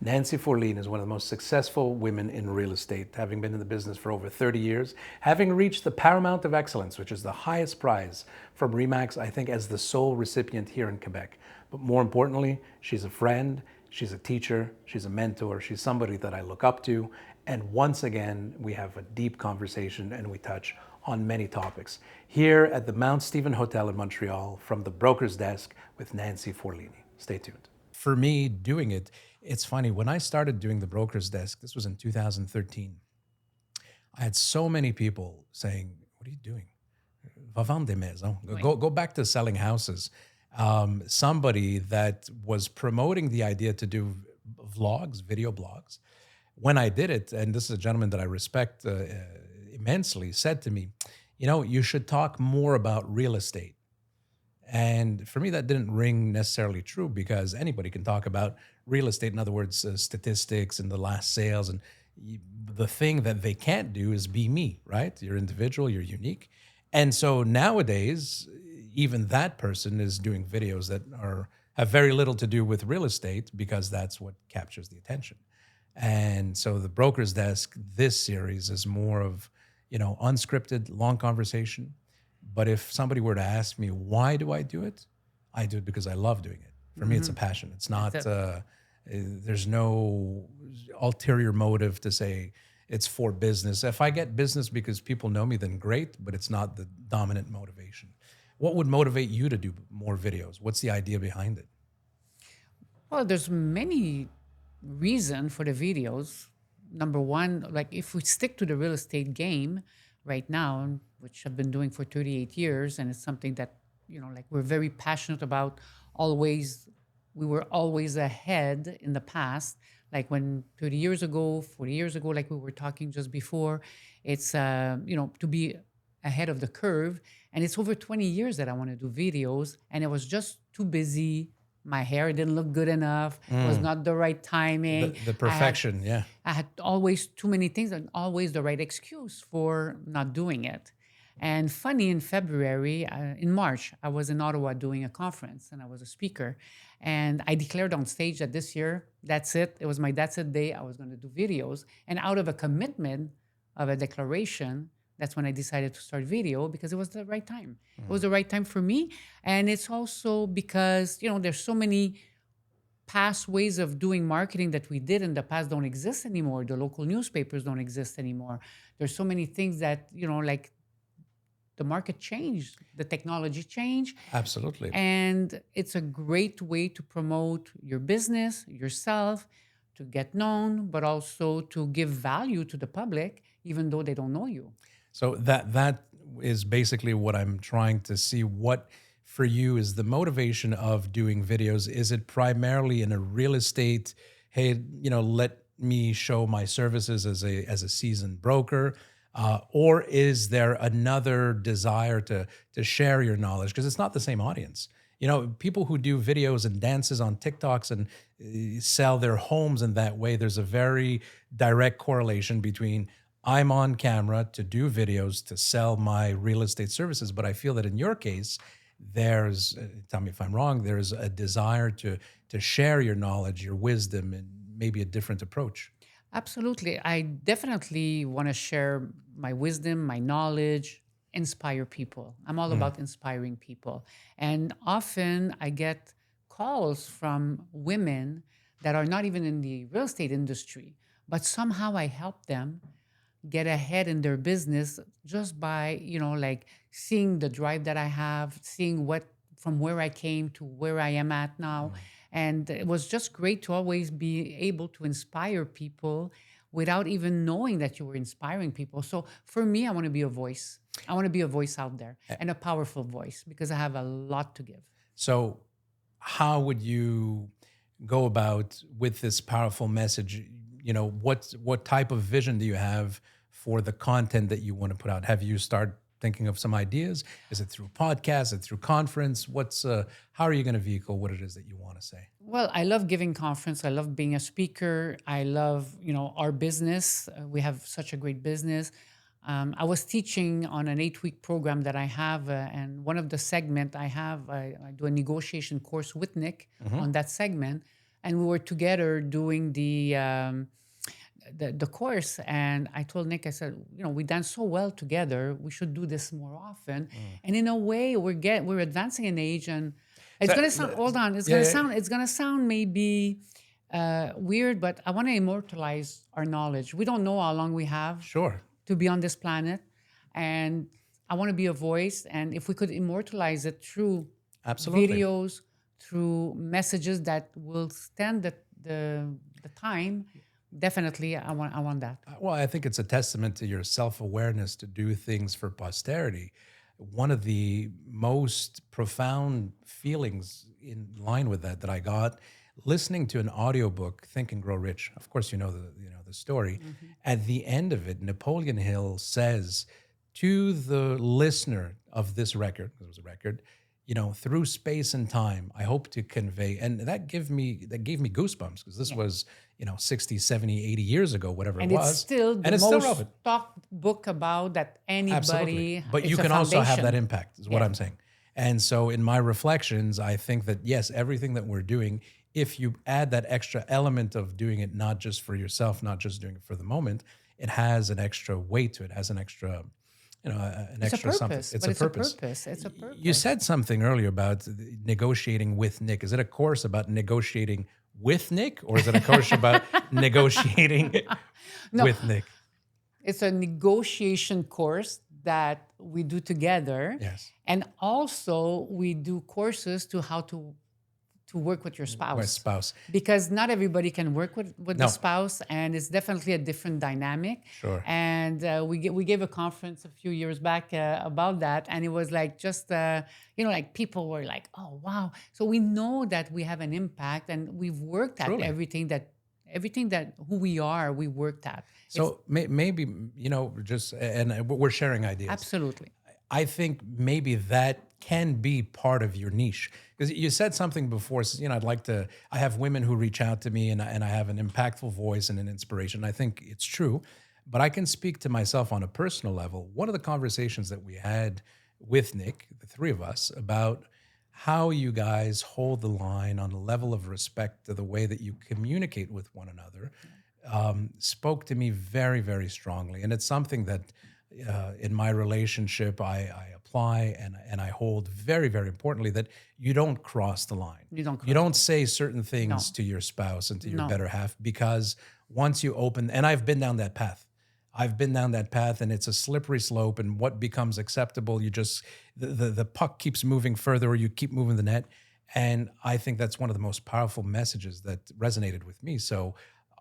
Nancy Forlini is one of the most successful women in real estate, having been in the business for over 30 years, having reached the Paramount of Excellence, which is the highest prize from REMAX, I think, as the sole recipient here in Quebec. But more importantly, she's a friend, she's a teacher, she's a mentor, she's somebody that I look up to. And once again, we have a deep conversation and we touch on many topics. Here at the Mount Stephen Hotel in Montreal, from the broker's desk with Nancy Forlini. Stay tuned. For me, doing it, it's funny. When I started doing the broker's desk, this was in 2013, I had so many people saying, "What are you doing? Va vendre des maisons. Go back to selling houses." Somebody that was promoting the idea to do vlogs, video blogs. When I did it, and this is a gentleman that I respect immensely, said to me, you should talk more about real estate. And for me, that didn't ring necessarily true because anybody can talk about real estate. In other words, statistics and the last sales. And the thing that they can't do is be me, right? You're individual, you're unique. And so nowadays, even that person is doing videos that have very little to do with real estate because that's what captures the attention. And so the broker's desk, this series is more of, unscripted, long conversation. But if somebody were to ask me, why do I do it? I do it because I love doing it. For me, it's a passion. It's not, there's no ulterior motive to say it's for business. If I get business because people know me, then great, but it's not the dominant motivation. What would motivate you to do more videos? What's the idea behind it? Well, there's many reasons for the videos. Number one, like if we stick to the real estate game right now, which I've been doing for 38 years, and it's something that, we're very passionate about. We were always ahead in the past. Like when 30 years ago, 40 years ago, like we were talking just before, it's, to be ahead of the curve. And it's over 20 years that I want to do videos, and I was just too busy. My hair didn't look good enough. It was not the right timing. The perfection, yeah. I had always too many things and always the right excuse for not doing it. And funny, in February, in March, I was in Ottawa doing a conference and I was a speaker. And I declared on stage that this year, that's it. It was my that's it day. I was going to do videos. And out of a commitment of a declaration, that's when I decided to start video because it was the right time. It was the right time for me. And it's also because, there's so many past ways of doing marketing that we did in the past don't exist anymore. The local newspapers don't exist anymore. There's so many things that, like the market changed, the technology changed. Absolutely. And it's a great way to promote your business, yourself, to get known, but also to give value to the public, even though they don't know you. So that is basically what I'm trying to see. What for you is the motivation of doing videos? Is it primarily in a real estate? Hey, let me show my services as a seasoned broker, or is there another desire to share your knowledge? Because it's not the same audience. People who do videos and dances on TikToks and sell their homes in that way. There's a very direct correlation between I'm on camera to do videos to sell my real estate services. But I feel that in your case, there's, tell me if I'm wrong, there's a desire to share your knowledge, your wisdom, and maybe a different approach. Absolutely. I definitely want to share my wisdom, my knowledge, inspire people. I'm all about inspiring people. And often I get calls from women that are not even in the real estate industry, but somehow I help them get ahead in their business just by, seeing the drive that I have, seeing what from where I came to where I am at now. And it was just great to always be able to inspire people without even knowing that you were inspiring people. So for me, I want to be a voice. I want to be a voice out there and a powerful voice because I have a lot to give. So how would you go about with this powerful message? What type of vision do you have for the content that you want to put out? Have you started thinking of some ideas? Is it through podcasts? Is it through conference? How are you going to vehicle what it is that you want to say? Well, I love giving conference. I love being a speaker. I love, our business. We have such a great business. I was teaching on an 8-week program that I have, and one of the segment I have, I do a negotiation course with Nick on that segment. and we were together doing the course. And I told Nick, I said, we dance so well together. We should do this more often. And in a way, we're advancing in age, and it's So, gonna sound. Hold on, yeah, yeah, it's gonna sound maybe weird, but I want to immortalize our knowledge. We don't know how long we have sure. to be on this planet, and I want to be a voice. And if we could immortalize it through Absolutely. videos, through messages that will stand the time, definitely I want that. Well, I think it's a testament to your self-awareness to do things for posterity. One of the most profound feelings in line with that I got listening to an audiobook, Think and Grow Rich. Of course, the story. At the end of it, Napoleon Hill says to the listener of this record, it was a record, through space and time, I hope to convey, and that gave me goosebumps, because this was, 60, 70, 80 years ago, whatever And it it's was. still the And it's still most relevant. talked book about that Absolutely. anybody. But It's you a can also have foundation. that impact, is what Yeah. I'm saying. And so in my reflections, I think that, yes, everything that we're doing, if you add that extra element of doing it not just for yourself, not just doing it for the moment, it has an extra weight to it, has an extra, an It's a extra something. purpose, It's but a it's a purpose. purpose. It's a You purpose. said something earlier about negotiating with Nick. Is it a course about negotiating with Nick, or is it a course about negotiating with Nick? It's a negotiation course that we do together. Yes. And also we do courses to how to work with your spouse. With spouse. Because not everybody can work with No. the spouse, and it's definitely a different dynamic. Sure. And we gave a conference a few years back about that, and it was like just like people were like, oh wow. So we know that we have an impact, and we've worked at Truly. everything that who we are, we worked at. So maybe, just, and we're sharing ideas. Absolutely. I think maybe that can be part of your niche, because you said something before. I have women who reach out to me, and I have an impactful voice and an inspiration. I think it's true, but I can speak to myself on a personal level. One of the conversations that we had with Nick, the three of us, about how you guys hold the line on a level of respect to the way that you communicate with one another, spoke to me very, very strongly. And it's something that in my relationship I apply, and I hold very, very importantly, that you don't cross the line. You don't You cross. don't say certain things No. to your spouse and to your No. better half, because once you open, and I've been down that path. And it's a slippery slope. And what becomes acceptable, the puck keeps moving further, or you keep moving the net. And I think that's one of the most powerful messages that resonated with me. So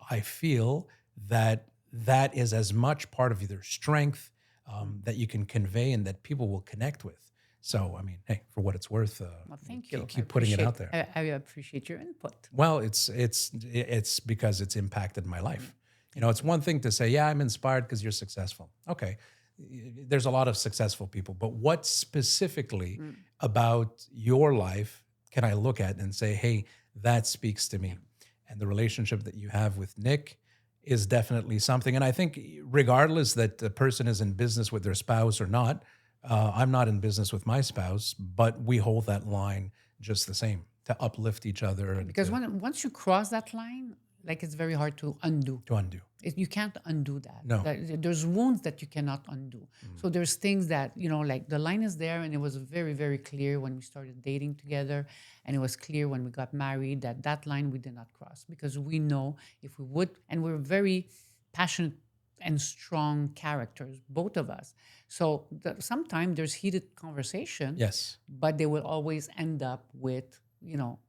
I feel that that is as much part of your strength that you can convey and that people will connect with. So, I mean, hey, for what it's worth, Well, thank you. keep putting it out there. I appreciate your input. Well, it's because it's impacted my life. It's one thing to say, yeah, I'm inspired because you're successful. Okay. There's a lot of successful people, but what specifically about your life can I look at and say, hey, that speaks to me? And the relationship that you have with Nick is definitely something. And I think regardless that the person is in business with their spouse or not, I'm not in business with my spouse, but we hold that line just the same, to uplift each other and Because once you cross that line, like, it's very hard to undo. to undo. You can't undo that. No. There's wounds that you cannot undo. So there's things that, like the line is there, and it was very, very clear when we started dating together, and it was clear when we got married that line we did not cross, because we know if we would, and we're very passionate and strong characters, both of us. So sometimes there's heated conversation, Yes. but they will always end up with,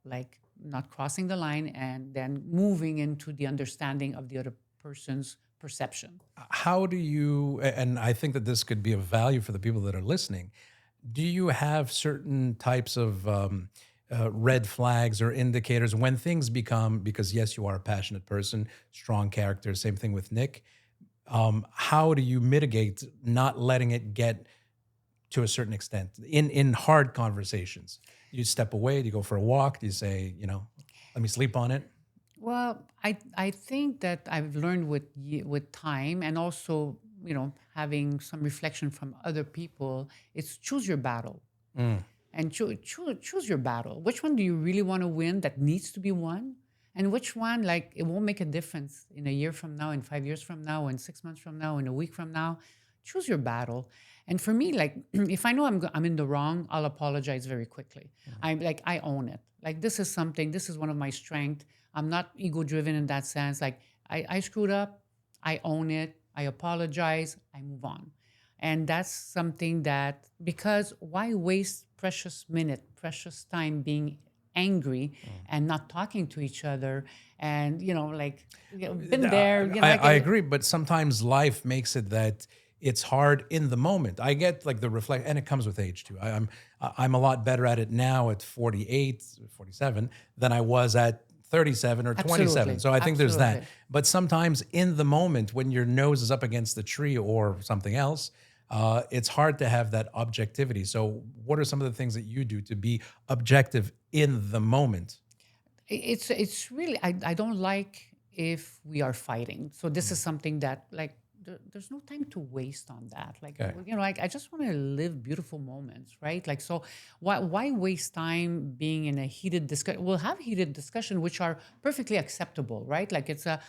like, not crossing the line and then moving into the understanding of the other person's perception. How do you, and I think that this could be of value for the people that are listening, do you have certain types of red flags or indicators when things become, because yes, you are a passionate person, strong character, same thing with Nick. How do you mitigate not letting it get to a certain extent in hard conversations? You step away, do you go for a walk? Do you say, let me sleep on it? Well, I think that I've learned with time, and also, having some reflection from other people, it's choose your battle. And choose your battle. Which one do you really want to win that needs to be won? and which one, like, it won't make a difference in a year from now, in 5 years from now, in 6 months from now, in a week from now. Choose your battle. And for me, like, if I know I'm in the wrong, I'll apologize very quickly. I'm like, I own it. Like, this is something, this is one of my strengths. I'm not ego driven in that sense. Like, I screwed up, I own it, I apologize, I move on. And that's something that, because why waste precious minute, precious time being angry and not talking to each other? And, like, been there, like, I agree, but sometimes life makes it that it's hard in the moment. I get like the reflect, and it comes with age too. I'm a lot better at it now at 48, 47 than I was at 37 or 27. Absolutely. So I think there's that. Absolutely. But sometimes in the moment when your nose is up against the tree or something else, it's hard to have that objectivity. So what are some of the things that you do to be objective in the moment? It's really, I don't like if we are fighting. So this is something that, like, there's no time to waste on that. Like, Okay. like, I just want to live beautiful moments, right? Like, so why waste time being in a heated discussion? We'll have heated discussion, which are perfectly acceptable, right? Like, it's a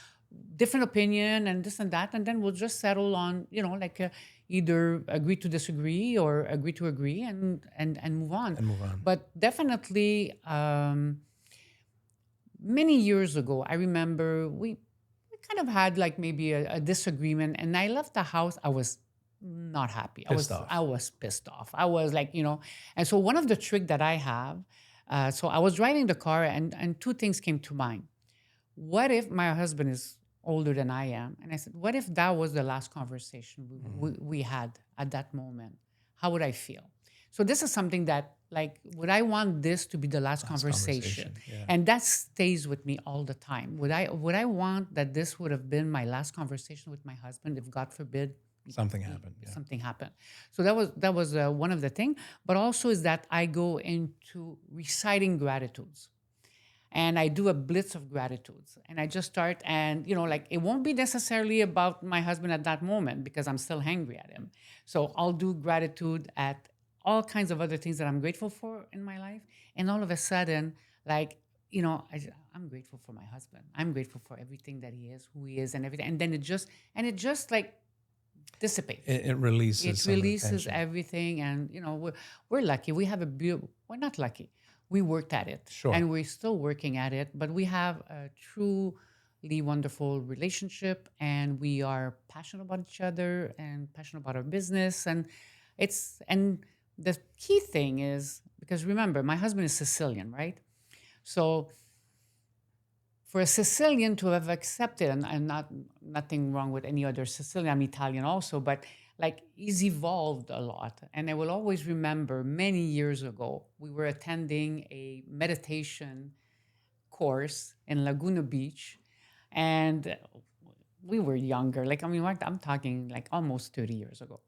different opinion and this and that, and then we'll just settle on, like, either agree to disagree or agree to agree, and move on. And move on. But definitely, many years ago, I remember we kind of had, like, maybe a disagreement, and I left the house. I was not happy. Pissed off. I was pissed off. I was like, and so one of the trick that I have, so I was driving the car, and two things came to mind. What if my husband is older than I am? And I said, what if that was the last conversation we had at that moment? How would I feel? So this is something that, like, would I want this to be the last conversation? Yeah. And that stays with me all the time. Would I want that this would have been my last conversation with my husband if, God forbid, Something happened. Yeah. something happened? So that was one of the things. But also is that I go into reciting gratitudes. And I do a blitz of gratitudes. And I just start, and, like, it won't be necessarily about my husband at that moment because I'm still angry at him. So I'll do gratitude at all kinds of other things that I'm grateful for in my life. And all of a sudden, like, I'm grateful for my husband. I'm grateful for everything that he is, who he is, and everything. And then it just like dissipates. It releases. It some of the releases tension. everything. And, we're lucky. We have we're not lucky. We worked at it. Sure. And we're still working at it. But we have a truly wonderful relationship. And we are passionate about each other and passionate about our business. And the key thing is, because remember, my husband is Sicilian, right? So for a Sicilian to have accepted, and nothing wrong with any other Sicilian, I'm Italian also, but, like, he's evolved a lot. And I will always remember many years ago, we were attending a meditation course in Laguna Beach, and we were younger. Like, I mean, I'm talking like almost 30 years ago.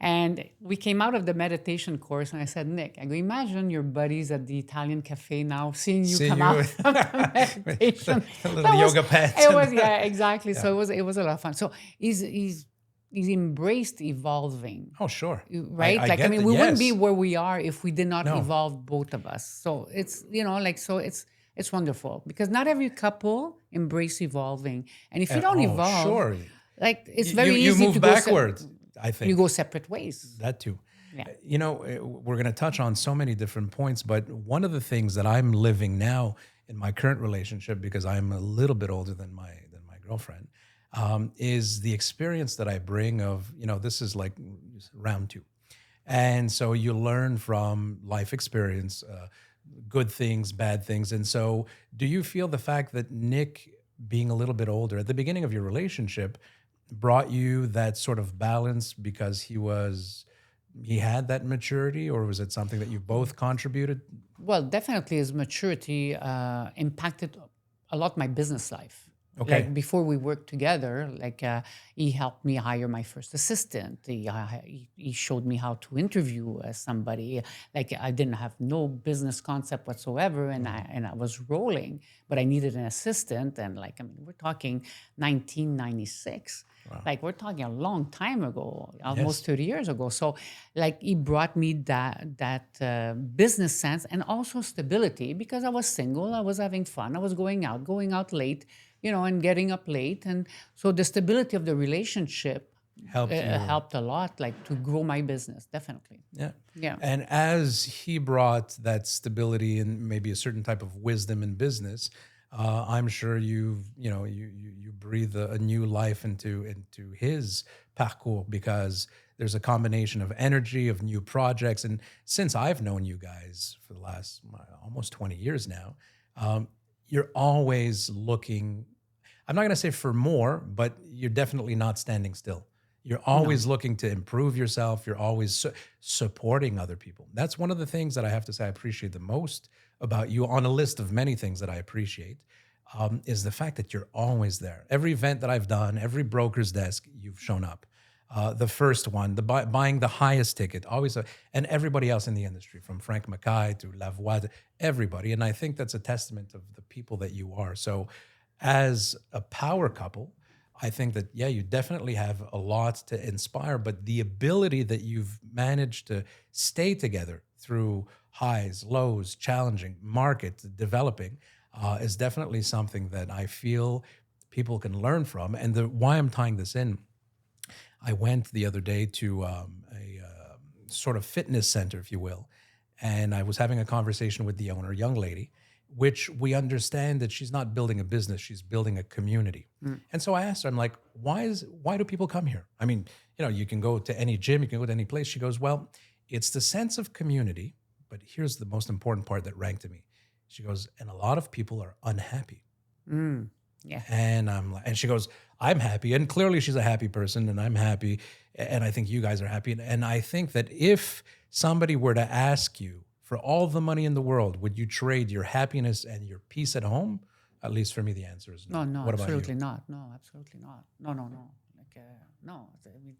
And we came out of the meditation course, and I said, Nick, I go, imagine your buddies at the Italian cafe now seeing you See come you out with- from the meditation. The little That was- yoga pants. It was, yeah, exactly. So it was a lot of fun. So he's embraced evolving, Oh, sure. right? I get we that, wouldn't be yes. where we are if we did not No. evolve, both of us. So it's, it's wonderful because not every couple embrace evolving. And if you don't Oh, evolve, sure. like, it's You- very you easy move to go backwards, I think. you go separate ways. That too. Yeah. We're going to touch on so many different points, but one of the things that I'm living now in my current relationship, because I'm a little bit older than my girlfriend, is the experience that I bring of, this is like round two. And so you learn from life experience, good things, bad things. And so do you feel the fact that Nick, being a little bit older at the beginning of your relationship, brought you that sort of balance because he had that maturity, or was it something that you both contributed? Well, definitely his maturity impacted a lot my business life. Okay. Like, before we worked together, like, he helped me hire my first assistant. He showed me how to interview somebody. Like, I didn't have no business concept whatsoever, and I was rolling, but I needed an assistant. And, like, we're talking 1996. Wow. Like we're talking a long time ago, almost Yes. 30 years ago. So like he brought me that business sense and also stability because I was single, I was having fun, I was going out late, and getting up late. And so the stability of the relationship Helped you. helped a lot, like to grow my business, definitely. Yeah. Yeah. And as he brought that stability and maybe a certain type of wisdom in business, I'm sure you breathe a new life into his parcours because there's a combination of energy of new projects. And since I've known you guys for the last almost 20 years now, you're always looking. I'm not going to say for more, but you're definitely not standing still. You're No. always looking to improve yourself. You're always supporting other people. That's one of the things that I have to say I appreciate the most about you on a list of many things that I appreciate is the fact that you're always there. Every event that I've done, every broker's desk, you've shown up. The first one, buying the highest ticket, always, and everybody else in the industry, from Frank Mackay to Lavoie, to everybody. And I think that's a testament of the people that you are. So, as a power couple, I think that, yeah, you definitely have a lot to inspire, but the ability that you've managed to stay together through highs, lows, challenging market, developing, is definitely something that I feel people can learn from. And why I'm tying this in, I went the other day to a sort of fitness center, if you will, and I was having a conversation with the owner, a young lady, which we understand that she's not building a business, she's building a community. Mm. And so I asked her, I'm like, why do people come here? I mean, you can go to any gym, you can go to any place. She goes, well, it's the sense of community, but here's the most important part that rang to me. She goes, and a lot of people are unhappy. Mm. Yeah. And I'm like, and she goes, I'm happy. And clearly she's a happy person and I'm happy. And I think you guys are happy. And I think that if somebody were to ask you for all the money in the world, would you trade your happiness and your peace at home? At least for me, the answer is no. No, no, What about you? absolutely not. No, absolutely not. No, no, no. Like, no. I mean,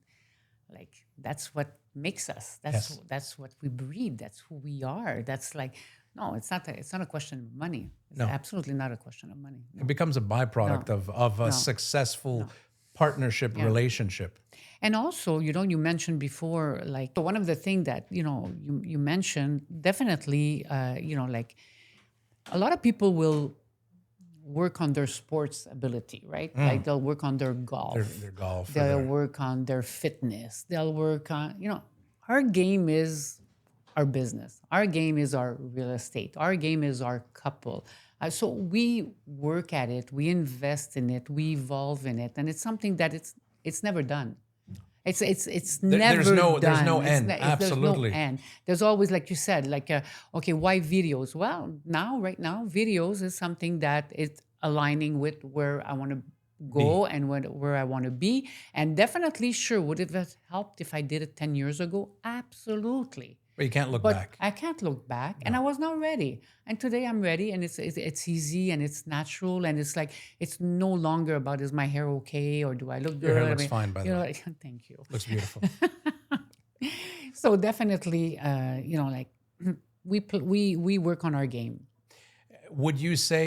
like that's what makes us. Yes. That's what we breathe. That's who we are. That's like, no, it's not a question of money. It's No. absolutely not a question of money. No, It becomes a byproduct no, of a no, successful no. partnership Yeah. relationship. And also, you mentioned before, like, so one of the things that, you mentioned, definitely, like a lot of people will work on their sports ability, right? Like they'll work on their golf, Their golf. Or they'll their, work on their fitness, they'll work on, our game is our business, our game is our real estate, our game is our couple. So we work at it, we invest in it, we evolve in it, and it's something that it's never done. It's never there's done. no It's end. there's no Absolutely. end. There's always, like you said, like okay, why videos? Well, right now, videos is something that is aligning with where I want to Be. go and where I want to be. And definitely, sure, would it have helped if I did it 10 years ago? Absolutely. But you can't look But back. I can't look back, and I No. was not ready. And today I'm ready, and it's easy and it's natural, and it's like it's no longer about is my hair okay or do I look Your good? hair I looks mean, fine, by the way. like, thank you. Looks beautiful. So definitely, like we work on our game. Would you say,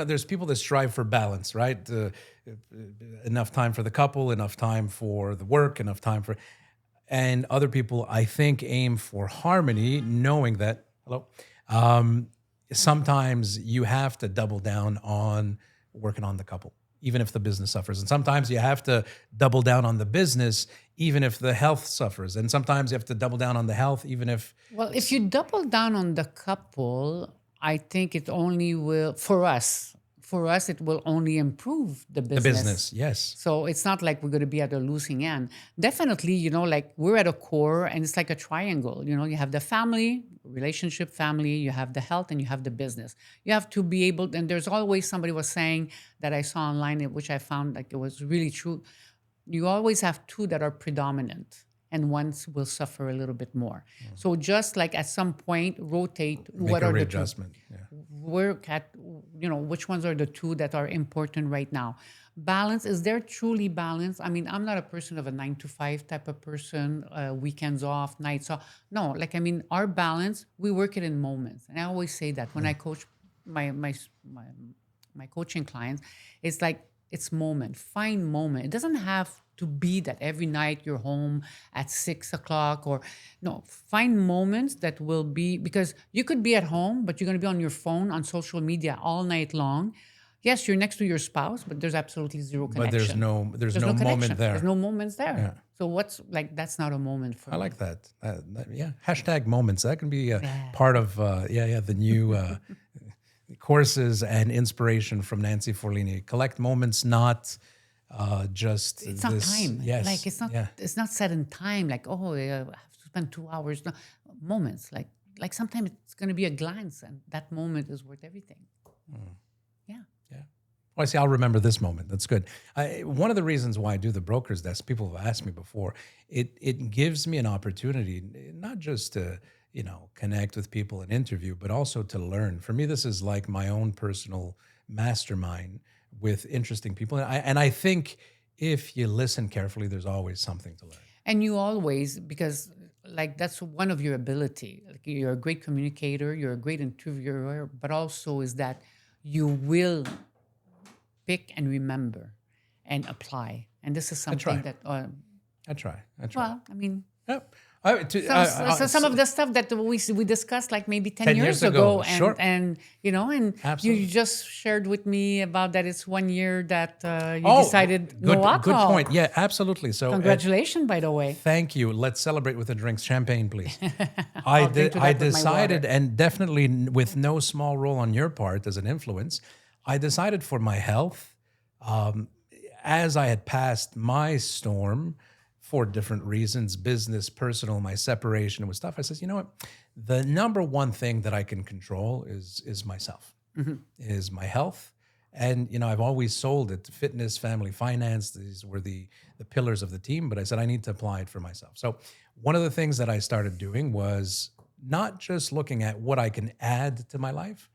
there's people that strive for balance, right? Enough time for the couple, enough time for the work, enough time for, and other people, I think, aim for harmony, knowing that, hello, sometimes you have to double down on working on the couple, even if the business suffers. And sometimes you have to double down on the business, even if the health suffers. And sometimes you have to double down on the health, even if, Well, if you double down on the couple, I think it only will, for us, it will only improve the the business, yes. So it's not like we're going to be at a losing end. Definitely, like we're at a core and it's like a triangle. You have the family, relationship, family, you have the health, and you have the business. You have to be able, and there's always somebody was saying that I saw online, which I found like it was really true. You always have two that are predominant and one will suffer a little bit more. So just like at some point, rotate Make what a are the two, readjustment. Yeah. work at, which ones are the two that are important right now. Balance, is there truly balance? I mean, I'm not a person of a 9 to 5 type of person, weekends off, nights off. No, like, I mean, our balance, we work it in moments. And I always say that when I coach my coaching clients, it's like, It's moment. Find moment. It doesn't have to be that every night you're home at 6 o'clock or no. Find moments that will be because you could be at home, but you're going to be on your phone on social media all night long. Yes, you're next to your spouse, but there's absolutely zero But there's connection. there's There's no no moment connection. There's there. no moments there. Yeah. So what's like that's not a moment for I me. like that. Yeah. Hashtag moments. That can be Yeah. part of the new courses and inspiration from Nancy Forlini. Collect moments, not just It's not this. time. Yes. Like Yeah. it's not set in time. Like I have to spend 2 hours. No, moments. Like sometimes it's going to be a glance, and that moment is worth everything. Yeah. Yeah. Well, I see. I'll remember this moment. That's good. One of the reasons why I do the broker's desk, people have asked me before, it gives me an opportunity not just to connect with people and interview, but also to learn. For me, this is like my own personal mastermind with interesting people, and I think if you listen carefully, there's always something to learn. And you always, because like that's one of your ability. Like you're a great communicator, you're a great interviewer, but also is that you will pick and remember and apply. And this is something try. that, I try. well, I mean, Yep. some of the stuff that we discussed like maybe 10, 10 years years ago, ago sure. and and Absolutely. you just shared with me about that it's 1 year that you Oh, decided good, no alcohol. good point. Yeah, absolutely. So Congratulations, by the way. thank you. Let's celebrate with a drink. Champagne, please. I'll drink to I that with my decided, water. and definitely with no small role on your part as an influence, I decided for my health, as I had passed my storm for different reasons, business, personal, my separation with stuff, I said, you know what? The number one thing that I can control is myself, is my health. And I've always sold it. Fitness, family, finance, these were the pillars of the team, but I said I need to apply it for myself. So one of the things that I started doing was not just looking at what I can add to my life,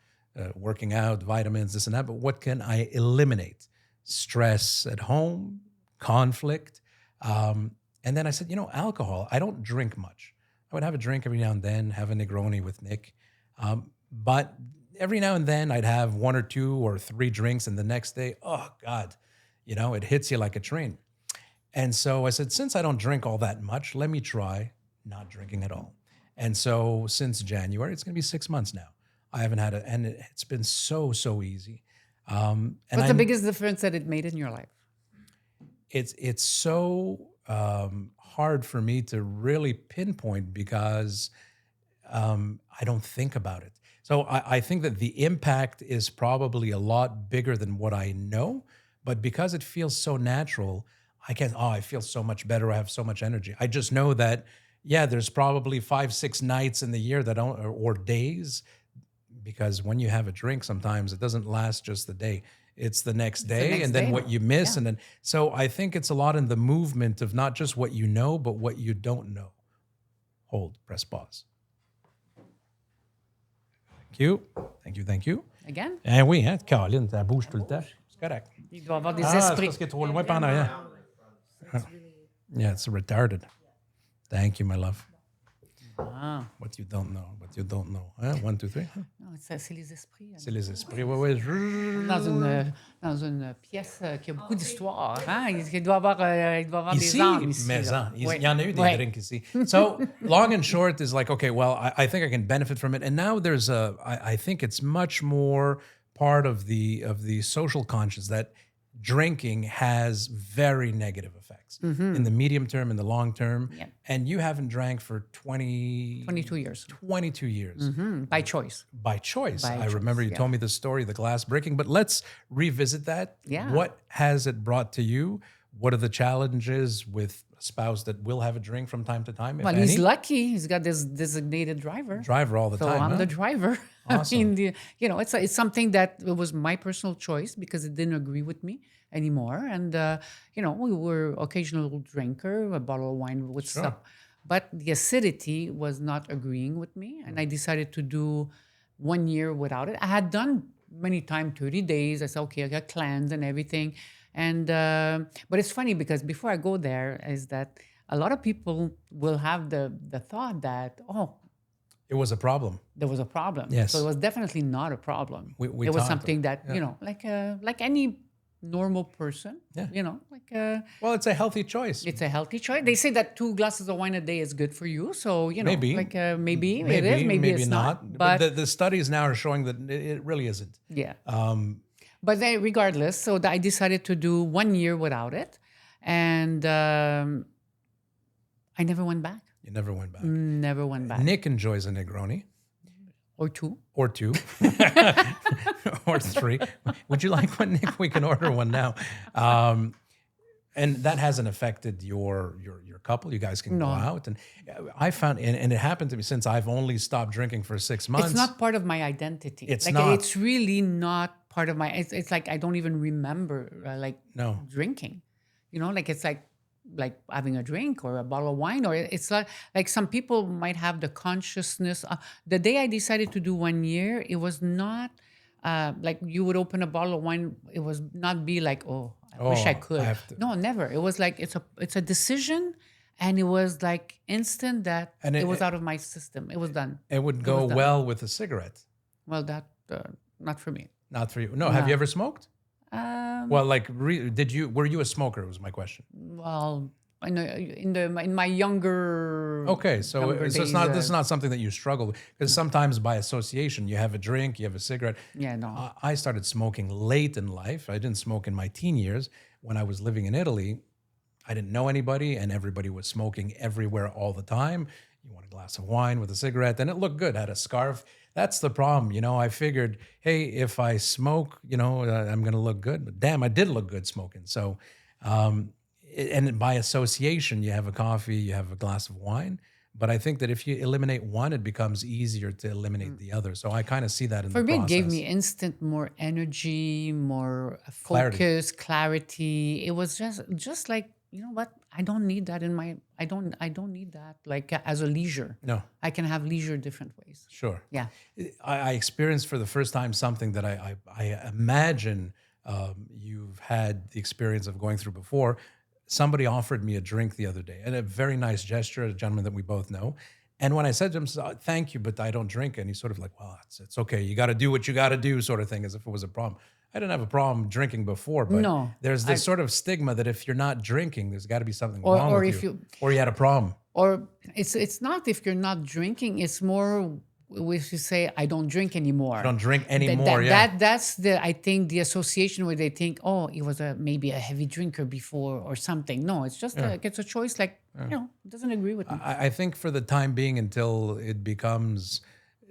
working out, vitamins, this and that, but what can I eliminate? Stress at home, conflict. And then I said, alcohol, I don't drink much. I would have a drink every now and then, have a Negroni with Nick. But every now and then I'd have 1 or 2 or 3 drinks, and the next day, oh God, it hits you like a train. And so I said, since I don't drink all that much, let me try not drinking at all. And so since January, it's going to be 6 months now. I haven't had and it's been so easy. And What's the biggest difference that it made in your life? it's so hard for me to really pinpoint because I don't think about it. So I think that the impact is probably a lot bigger than what I know, but because it feels so natural, I feel so much better. I have so much energy. I just know that, yeah, there's probably 5-6 nights in the year that don't, or days, because when you have a drink, sometimes it doesn't last just the day. It's the next day, next and then day. what you miss. Yeah. And then, so I think it's a lot in the movement of not just what you know, but what you don't know. Hold, press pause. Thank you. Thank you. Thank you. Again? Eh oui, hein, Caroline, ça bouge tout le temps. C'est correct. Il doit avoir des C'est esprits. parce qu'il est trop loin par en arrière. Yeah, it's retarded. Thank you, my love. Ah. What you don't know, what you don't know. Hein? 1, 2, 3. Non, c'est les esprits. C'est les esprits. Ouais. Dans une pièce qui a beaucoup d'histoire. Hein? Il doit avoir Ici, des âmes ici. mais là. il Oui. y en a eu des Oui. drinks ici. So long and short is like, okay, well, I think I can benefit from it. And now there's I think it's much more part of the social conscience that drinking has very negative effects in the medium term, in the long term. Yeah. And you haven't drank for 22 years. 22 years. By choice. By choice. By I choice, remember you yeah. told me the story, the glass breaking, but let's revisit that. Yeah. What has it brought to you? What are the challenges with a spouse that will have a drink from time to time, if Well, any? he's lucky. He's got this designated driver. Driver all the So time, I'm huh? the driver. Awesome. I mean, it's something that it was my personal choice because it didn't agree with me anymore. And, we were occasional drinker, a bottle of wine with Sure. stuff. But the acidity was not agreeing with me. And I decided to do 1 year without it. I had done many times 30 days. I said, okay, I got cleansed and everything. And, but it's funny because before I go there is that a lot of people will have the thought that, It was a problem. there was a problem. Yes. So it was definitely not a problem. We it was talked something about- that, like any normal person. Yeah. Like Well, it's a healthy choice. it's a healthy choice. They say that 2 glasses of wine a day is good for you. So Maybe. maybe it is, maybe it's not. But But the studies now are showing that it really isn't. yeah. Um, But then, regardless, so I decided to do 1 year without it, and I never went back. you never went back. Never went back. Nick enjoys a Negroni. Or 2. Or 2. Or 3. Would you like one, Nick? We can order one now. And that hasn't affected your couple. You guys can go out. And I found, and it happened to me since I've only stopped drinking for 6 months. It's not part of my identity. It's like, not. It's really not part of my. It's like I don't even remember drinking. Like it's like having a drink or a bottle of wine, or it's like some people might have the consciousness. The day I decided to do 1 year, it was not like you would open a bottle of wine. It was not be like, oh, I wish I could. No, never. It was like it's a decision, and it was like instant that it was out of my system. It was done. It would go well with a cigarette. Well, that not for me. Not for you. No. Have you ever smoked? Well, like, were you a smoker? Was my question. Well, I know in my younger. Okay, so days, it's not this is not something that you struggle with, because sometimes by association you have a drink, you have a cigarette. Yeah, no. I started smoking late in life. I didn't smoke in my teen years. When I was living in Italy, I didn't know anybody, and everybody was smoking everywhere all the time. You want a glass of wine with a cigarette, and it looked good. Had a scarf. That's the problem. I figured, hey, if I smoke, I'm going to look good. But damn, I did look good smoking. So, and by association, you have a coffee, you have a glass of wine. But I think that if you eliminate one, it becomes easier to eliminate the other. So I kind of see that in the process. For me, it gave me instant more energy, more focus, clarity. It was just like, you know what? I don't need that in my. I don't need that like as a leisure. No, I can have leisure different ways. Sure. Yeah. I experienced for the first time something that I imagine you've had the experience of going through before. Somebody offered me a drink the other day, and a very nice gesture, a gentleman that we both know. And when I said to him, "Thank you, but I don't drink," and he's sort of like, "Well, it's okay. You got to do what you got to do," sort of thing, as if it was a problem. I didn't have a problem drinking before, but there's this sort of stigma that if you're not drinking, there's got to be something wrong with you, or you had a problem. Or it's not if you're not drinking, it's more if you say, I don't drink anymore. I don't drink anymore, yeah. That's I think the association where they think, oh, he was maybe a heavy drinker before or something. No, it's just it's a choice like, it doesn't agree with me. I think for the time being, until it becomes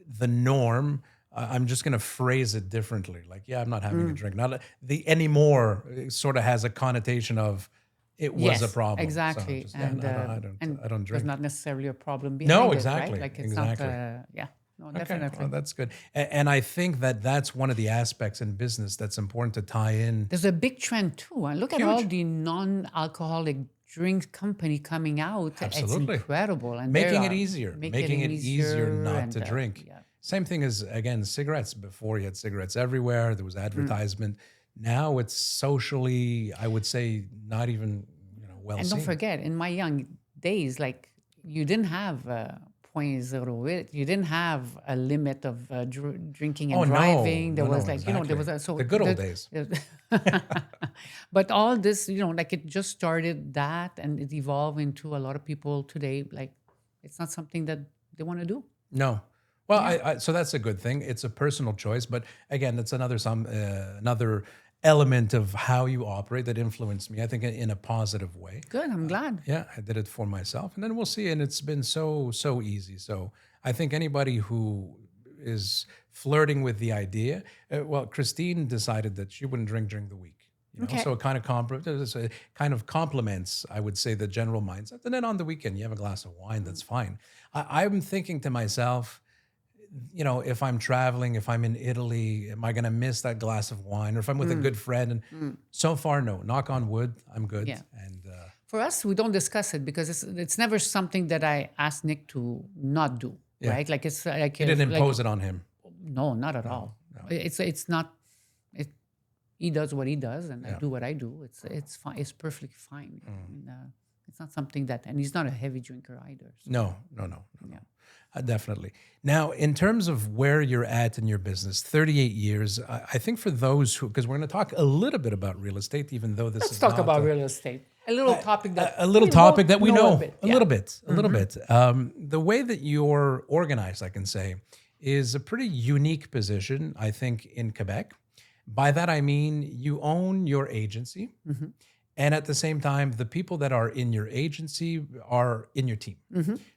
the norm, I'm just going to phrase it differently. Like, I'm not having a drink. Not the anymore sort of has a connotation of it was a problem. Exactly. So I don't drink. There's not necessarily a problem behind it, exactly. Right? Like it's exactly. not, no, definitely. Okay, well, that's good. And I think that's one of the aspects in business that's important to tie in. There's a big trend too. Look at all the non-alcoholic drink company coming out. Absolutely. It's incredible. And making it easier. Making it easier not to drink. Same thing as, again, cigarettes. Before, you had cigarettes everywhere. There was advertisement. Now it's socially, I would say, not even well and seen. Don't forget, in my young days, like you didn't have 0.08. You didn't have a limit of drinking and driving. There was exactly. there was the good old days. But all this, like it just started that, and it evolved into a lot of people today. Like it's not something that they want to do. No. Well, so that's a good thing. It's a personal choice, but again, that's another element of how you operate that influenced me, I think, in a positive way. Good, I'm glad. Yeah, I did it for myself, and then we'll see. And it's been so easy. So I think anybody who is flirting with the idea, Christine decided that she wouldn't drink during the week. So it kind of complements, I would say, the general mindset. And then on the weekend, you have a glass of wine. That's fine. I'm thinking to myself, if I'm traveling, if I'm in Italy, am I going to miss that glass of wine? Or if I'm with a good friend? And so far, no. Knock on wood, I'm good. Yeah. And for us, we don't discuss it because it's never something that I ask Nick to not do, right? Like it's like you didn't impose it on him. No, not at all. No. It's not. He does what he does, and I do what I do. It's fine. It's perfectly fine. It's not something that, and he's not a heavy drinker either. So, No. Definitely. Now, in terms of where you're at in your business, 38 years, I think for those who, because we're going to talk a little bit about real estate, even though this let's is talk not about real estate. A little topic that a little we topic both that we know a bit. a little bit, a little bit. The way that you're organized, I can say, is a pretty unique position, I think, in Quebec. By that, I mean you own your agency. And at the same time, the people that are in your agency are in your team.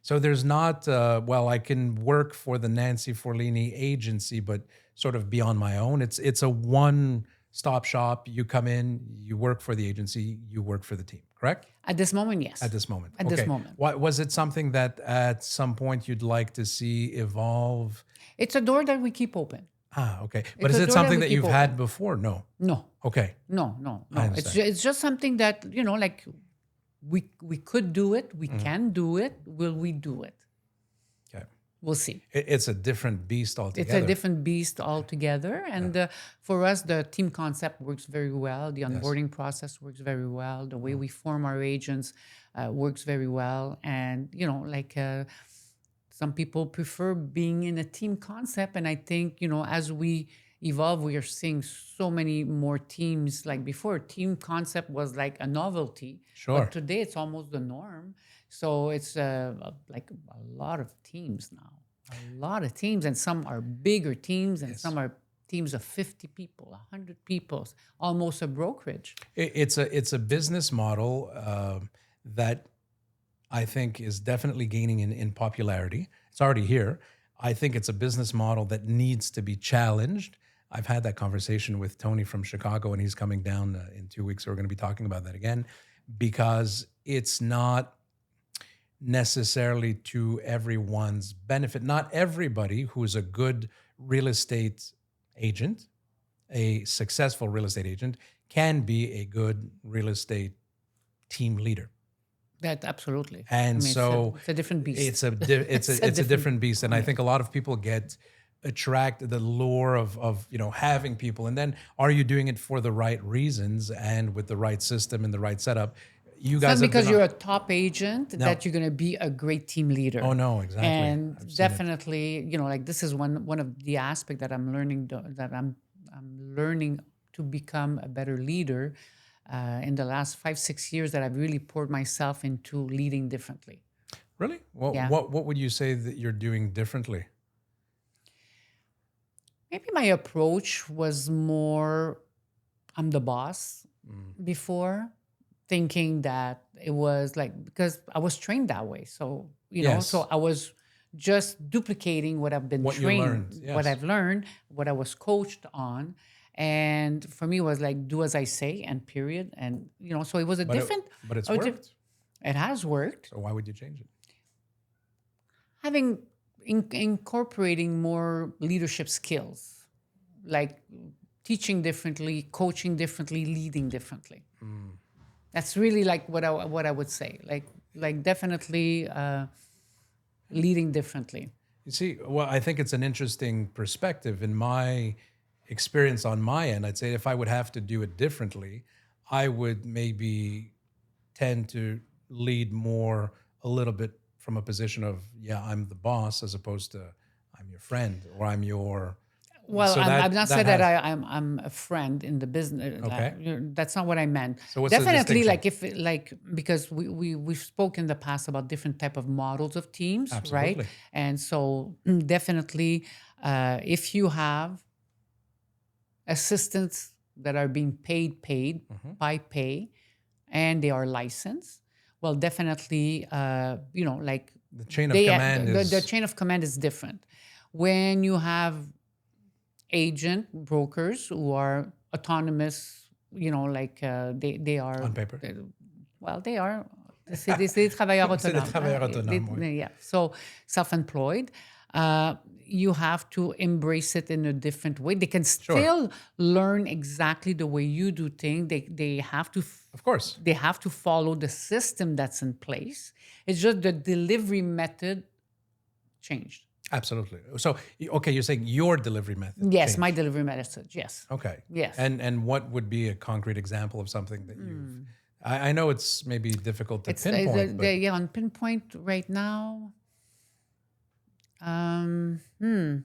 So there's not, well, I can work for the Nancy Forlini agency, but sort of be on my own. It's a one-stop shop. You come in, you work for the agency, you work for the team, correct? At this moment, yes. At this moment. At this moment. Was it something that at some point you'd like to see evolve? It's a door that we keep open. Okay. But It's is a it door something that that we you've keep had before? No. No, Okay. no. I It's understand. it's just something that, like we could do it, we can do it. Will we do it? Okay. We'll see. It's a different beast altogether. It's a different beast altogether. And for us, the team concept works very well. The onboarding process works very well. The way we form our agents works very well. And, some people prefer being in a team concept. And I think, as we evolve, we are seeing so many more teams. Like before, team concept was like a novelty. Sure. But today it's almost the norm. So it's like a lot of teams now. A lot of teams, and some are bigger teams, and some are teams of 50 people, 100 people, almost a brokerage. It's a business model that I think is definitely gaining in popularity. It's already here. I think it's a business model that needs to be challenged. I've had that conversation with Tony from Chicago, and he's coming down in 2 weeks. So we're going to be talking about that again, because it's not necessarily to everyone's benefit. Not everybody who is a good real estate agent, a successful real estate agent, can be a good real estate team leader. That absolutely. And so it's a different beast. It's a different beast, and I think a lot of people get attracted the lure of having people, and then are you doing it for the right reasons and with the right system and the right setup? You guys, it's not have because been you're a top agent that you're going to be a great team leader. Oh no, exactly. And I've seen it. definitely, this is one of the aspects that I'm learning, that I'm learning to become a better leader. In the last 5-6 years, that I've really poured myself into leading differently. Really? Well, Yeah. what would you say that you're doing differently? Maybe my approach was more, I'm the boss before, thinking that it was like, because I was trained that way. So, Yes. so I was just duplicating what I've been What you trained, learned, yes. what I've learned, what I was coached on. And for me, it was like, do as I say, and period. And, so it was But it's worked. It has worked. So why would you change it? Having incorporating more leadership skills, like teaching differently, coaching differently, leading differently. That's really like what I would say. Like definitely leading differently. You see, well, I think it's an interesting perspective. In my experience on my end, I'd say if I would have to do it differently, I would maybe tend to lead more a little bit from a position of, I'm the boss, as opposed to I'm your friend or I'm your... Well, So I'm not saying has- that I'm a friend in the business. Okay. That's not what I meant. So what's the Definitely, distinction? because we've spoken in the past about different type of models of teams, right? Absolutely. And so definitely, if you have assistants that are being paid by pay, and they are licensed, well, definitely, like The chain of command is... the chain of command is different. When you have agent brokers who are autonomous, like they are On paper. They are. C'est des travailleurs C'est des autonomes. travailleurs autonomes, oui. Yeah. So self-employed. You have to embrace it in a different way. They can still learn exactly the way you do things. They have to... Of course. They have to follow the system that's in place. It's just the delivery method changed. Absolutely. So, okay, you're saying your delivery method Yes, changed. my delivery method, yes. Okay. Yes. And what would be a concrete example of something that you've I know it's maybe difficult to It's pinpoint, but yeah, on pinpoint right now. Um, hmm,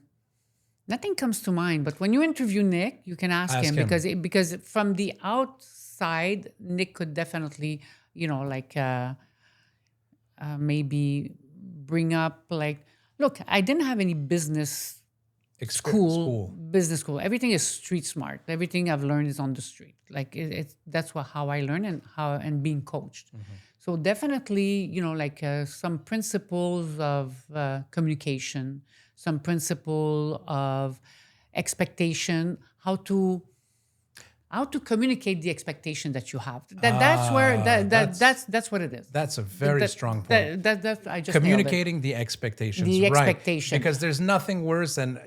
Nothing comes to mind. But when you interview Nick, you can ask ask him him. because from the outside, Nick could definitely, like maybe bring up like, look, I didn't have any School. business school. Everything is street smart. Everything I've learned is on the street. Like that's how I learn and being coached. So definitely, like some principles of communication, some principle of expectation, how to communicate the expectation that you have. That's where that's what it is. That's a very strong point. That I just nailed it. Communicating the expectations, The right? expectation. Because there's nothing worse than,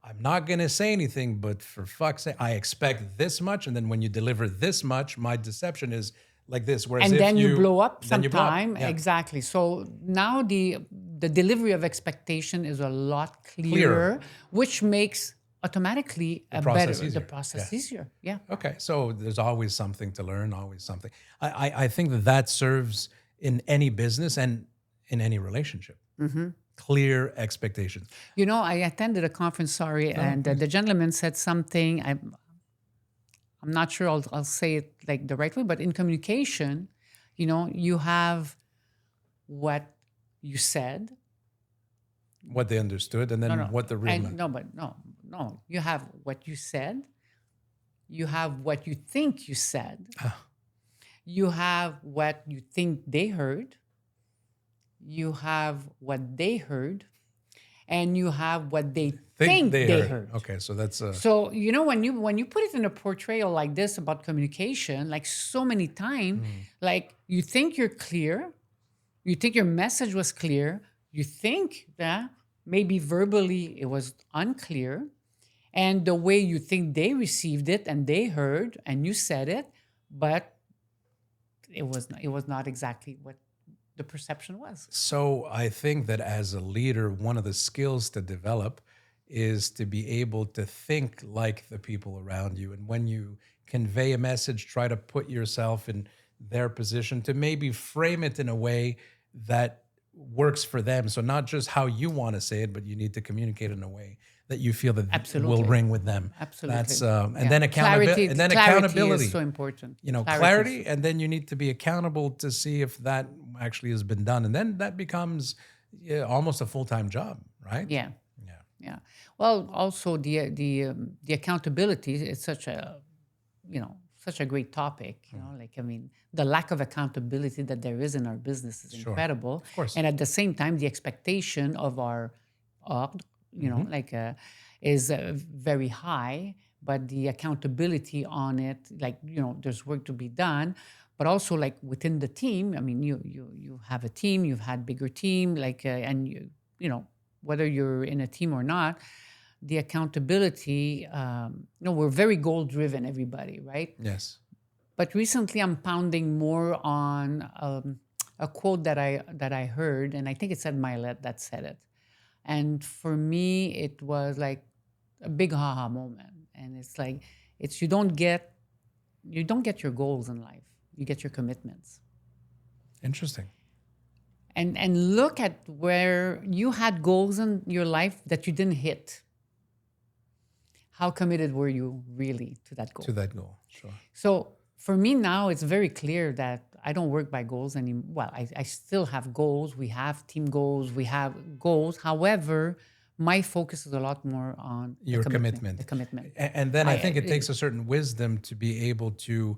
I'm not going to say anything, but for fuck's sake, I expect this much, and then when you deliver this much, my deception is like this. Whereas And if then you blow up then you blow up. sometime. Yeah. Exactly. So now the delivery of expectation is a lot clearer, which makes automatically the process easier. Yeah. Okay, so there's always something to learn, always something. I think that serves in any business and in any relationship. Clear expectations. I attended a conference, and the gentleman said something. I'm not sure I'll say it like the right way, but in communication, you have what you said. What they understood, and then what the real meant. No. You have what you said. You have what you think you said. You have what you think they heard. You have what they heard, and you have what they think they heard. Okay, so that's So when you put it in a portrayal like this about communication, like so many times, like you think you're clear, you think your message was clear, you think that maybe verbally it was unclear, and the way you think they received it and they heard and you said it, but it was not exactly what the perception was. So I think that as a leader, one of the skills to develop is to be able to think like the people around you. And when you convey a message, try to put yourself in their position to maybe frame it in a way that works for them. So not just how you want to say it, but you need to communicate in a way that you feel that will ring with them. Absolutely. That's and then accountability. And then accountability is so important. Clarity, and then you need to be accountable to see if that actually has been done, and then that becomes almost a full-time job, right? Yeah. Well, also the accountability is such a great topic. The lack of accountability that there is in our business is incredible. Of course. And at the same time, the expectation of our ordre, is very high. But the accountability on it, there's work to be done. But also, like within the team, you have a team, you've had bigger team, and whether you're in a team or not, the accountability. We're very goal driven, everybody, right? Yes. But recently, I'm pounding more on a quote that I heard, and I think it's Ed Milet that said it. And for me, it was like a big haha moment. And it's like you don't get your goals in life. You get your commitments. Interesting. And look at where you had goals in your life that you didn't hit. How committed were you really to that goal? To that goal, sure. So for me now, it's very clear that I don't work by goals anymore. Well, I still have goals. We have team goals. We have goals. However, my focus is a lot more on your commitment. The commitment. And then I think it takes a certain wisdom to be able to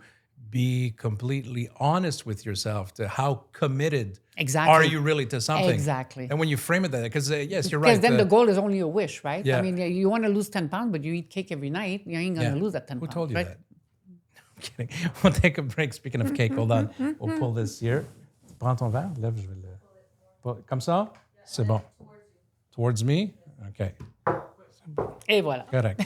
be completely honest with yourself to how committed are you really to something. Exactly. And when you frame it that, because yes, you're right. Because then the goal is only a wish, right? Yeah. You want to lose 10 pounds, but you eat cake every night, you ain't going to lose that 10 pounds. Who told you right? that? I'm kidding. We'll take a break. Speaking of cake, hold on. We'll pull this here. Prends ton verre. Lève, je vais le... Comme ça? C'est bon. Towards me? Okay. Et voilà. Correct.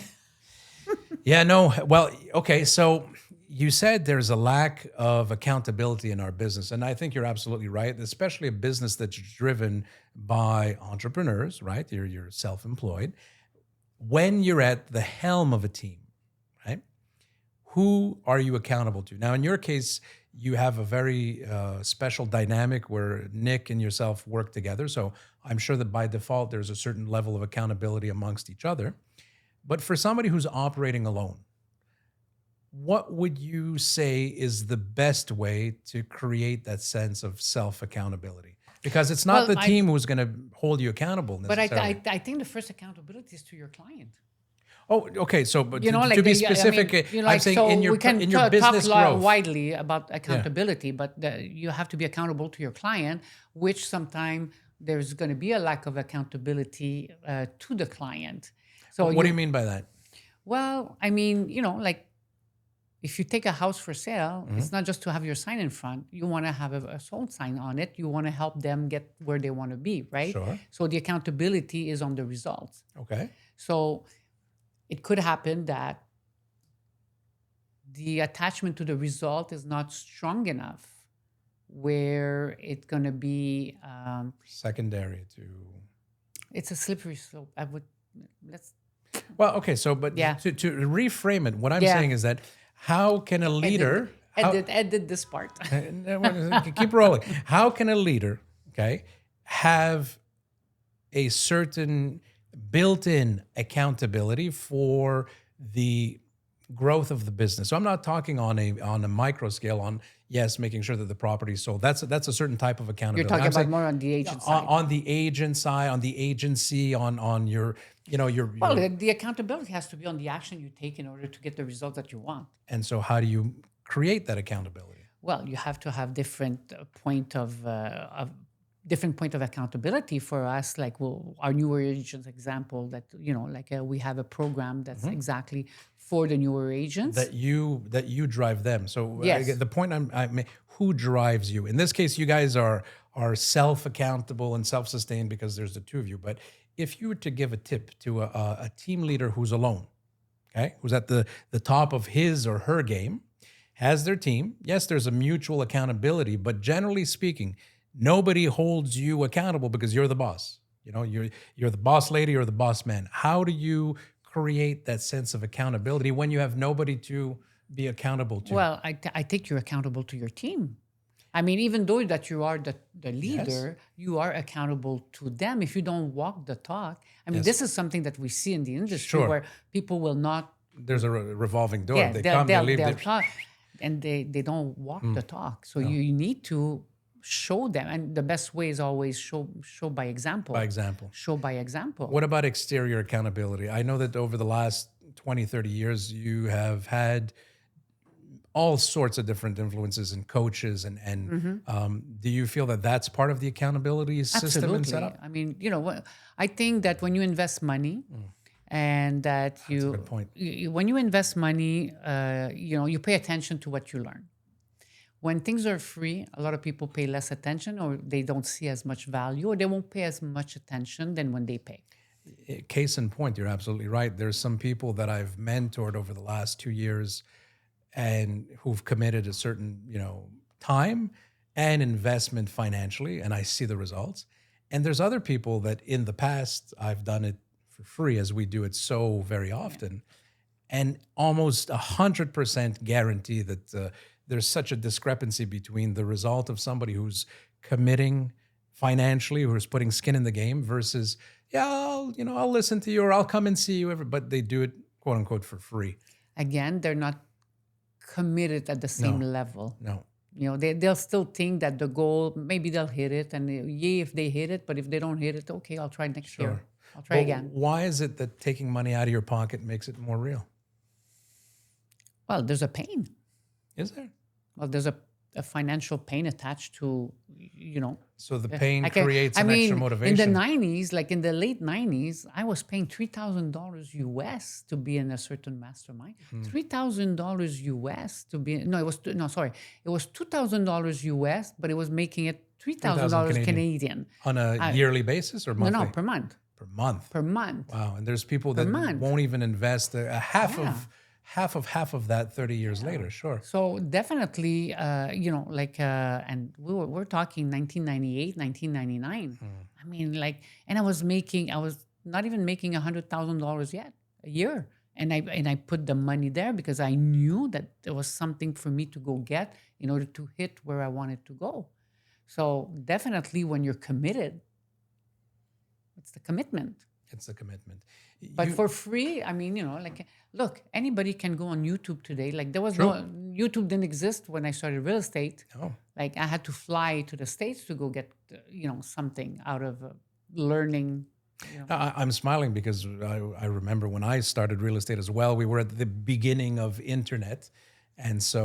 Yeah, no. Well, okay. So you said there's a lack of accountability in our business. And I think you're absolutely right, especially a business that's driven by entrepreneurs, right? You're self-employed. When you're at the helm of a team, right? who are you accountable to? Now, in your case, you have a very special dynamic where Nick and yourself work together. So I'm sure that by default, there's a certain level of accountability amongst each other. But for somebody who's operating alone, what would you say is the best way to create that sense of self accountability? Because it's not Well, the team who's going to hold you accountable but necessarily. I think the first accountability is to your client. Oh, okay. So, but You know, to be yeah, specific, you know, I'm like, saying so in your we can in your talk business growth. widely about Yeah. accountability, but you have to be accountable to your client, which sometimes there's going to be a lack of accountability to the client. So What do you mean by that? well, I mean, you know, like if you take a house for sale, Mm-hmm. it's not just to have your sign in front. You want to have a sold sign on it. You want to help them get where they want to be, right? Sure. So the accountability is on the results. Okay. So it could happen that the attachment to the result is not strong enough where it's going to be, Secondary to. it's a slippery slope. Let's, Well, okay. So, but yeah. to reframe it, what I'm Yeah. saying is that how can a leader edit this part. keep rolling? How can a leader, okay, have a certain built-in accountability for the growth of the business? So I'm not talking on a micro scale. On yes, making sure that the property is sold. That's a certain type of You're accountability. talking I'm about saying more on the agent side. on the agent side, on the agency, on your Well, the accountability has to be on the action you take in order to get the result that you want. And so how do you create that accountability? Well, you have to have different point of accountability for us. Like our newer agents example, that like we have a program that's exactly for the newer agents. That you drive them. So Yes. the point who drives you? In this case, you guys are self-accountable and self-sustained because there's the two of you. But if you were to give a tip to a team leader who's alone, okay, who's at the top of his or her game, has their team. Yes, there's a mutual accountability, but generally speaking, nobody holds you accountable because you're the boss. You're the boss lady or the boss man. How do you create that sense of accountability when you have nobody to be accountable to? Well, I think you're accountable to your team. I mean, even though that you are the leader, you are accountable to them. If you don't walk the talk, I mean, this is something that we see in the industry where people will not. There's a revolving door. Yeah, they come, they leave. They'll talk, and they don't walk the talk. So you need to show them, and the best way is always show by example. By example. Show by example. What about exterior accountability? I know that over the last 20, 30 years, you have had all sorts of different influences and coaches, and do you feel that that's part of the accountability system and setup? I mean, I think that when you invest money, and that That's a good point. when you invest money, you pay attention to what you learn. When things are free, a lot of people pay less attention, or they don't see as much value, or they won't pay as much attention than when they pay. Case in point, you're absolutely right. There's some people that I've mentored over the last 2 years and who've committed a certain, time and investment financially, and I see the results. And there's other people that in the past I've done it for free, as we do it so very often, and almost 100% guarantee that there's such a discrepancy between the result of somebody who's committing financially, who's putting skin in the game, versus I'll listen to you or I'll come and see you, but they do it quote unquote for free. Again, they're not committed at the same level. No. They'll still think that the goal, maybe they'll hit it, and if they hit it, but if they don't hit it, okay, I'll try next year. I'll try again. Why is it that taking money out of your pocket makes it more real? Well, there's a pain. Is there? Well, there's a financial pain attached to, So the pain creates an extra motivation. In the 90s, like in the late 90s, I was paying $3,000 US to be in a certain mastermind. $3,000 US to be, it was $2,000 US, but it was making it $3,000 Canadian. On a yearly basis or monthly? No, per month. Per month. Per month. Wow. And there's people that won't even invest a half of that 30 years later. Sure. So definitely, and we're talking 1998, 1999. I mean, and I was not even making $100,000 yet a year. and I put the money there because I knew that there was something for me to go get in order to hit where I wanted to go. So definitely, when you're committed, it's the commitment. It's the commitment. But for free, I mean, like, look, anybody can go on YouTube today. Like, there was True. no YouTube didn't exist when I started real estate. Oh, Like, I had to fly to the States to go get, something out of learning. I'm smiling because I remember when I started real estate as well, we were at the beginning of internet. And so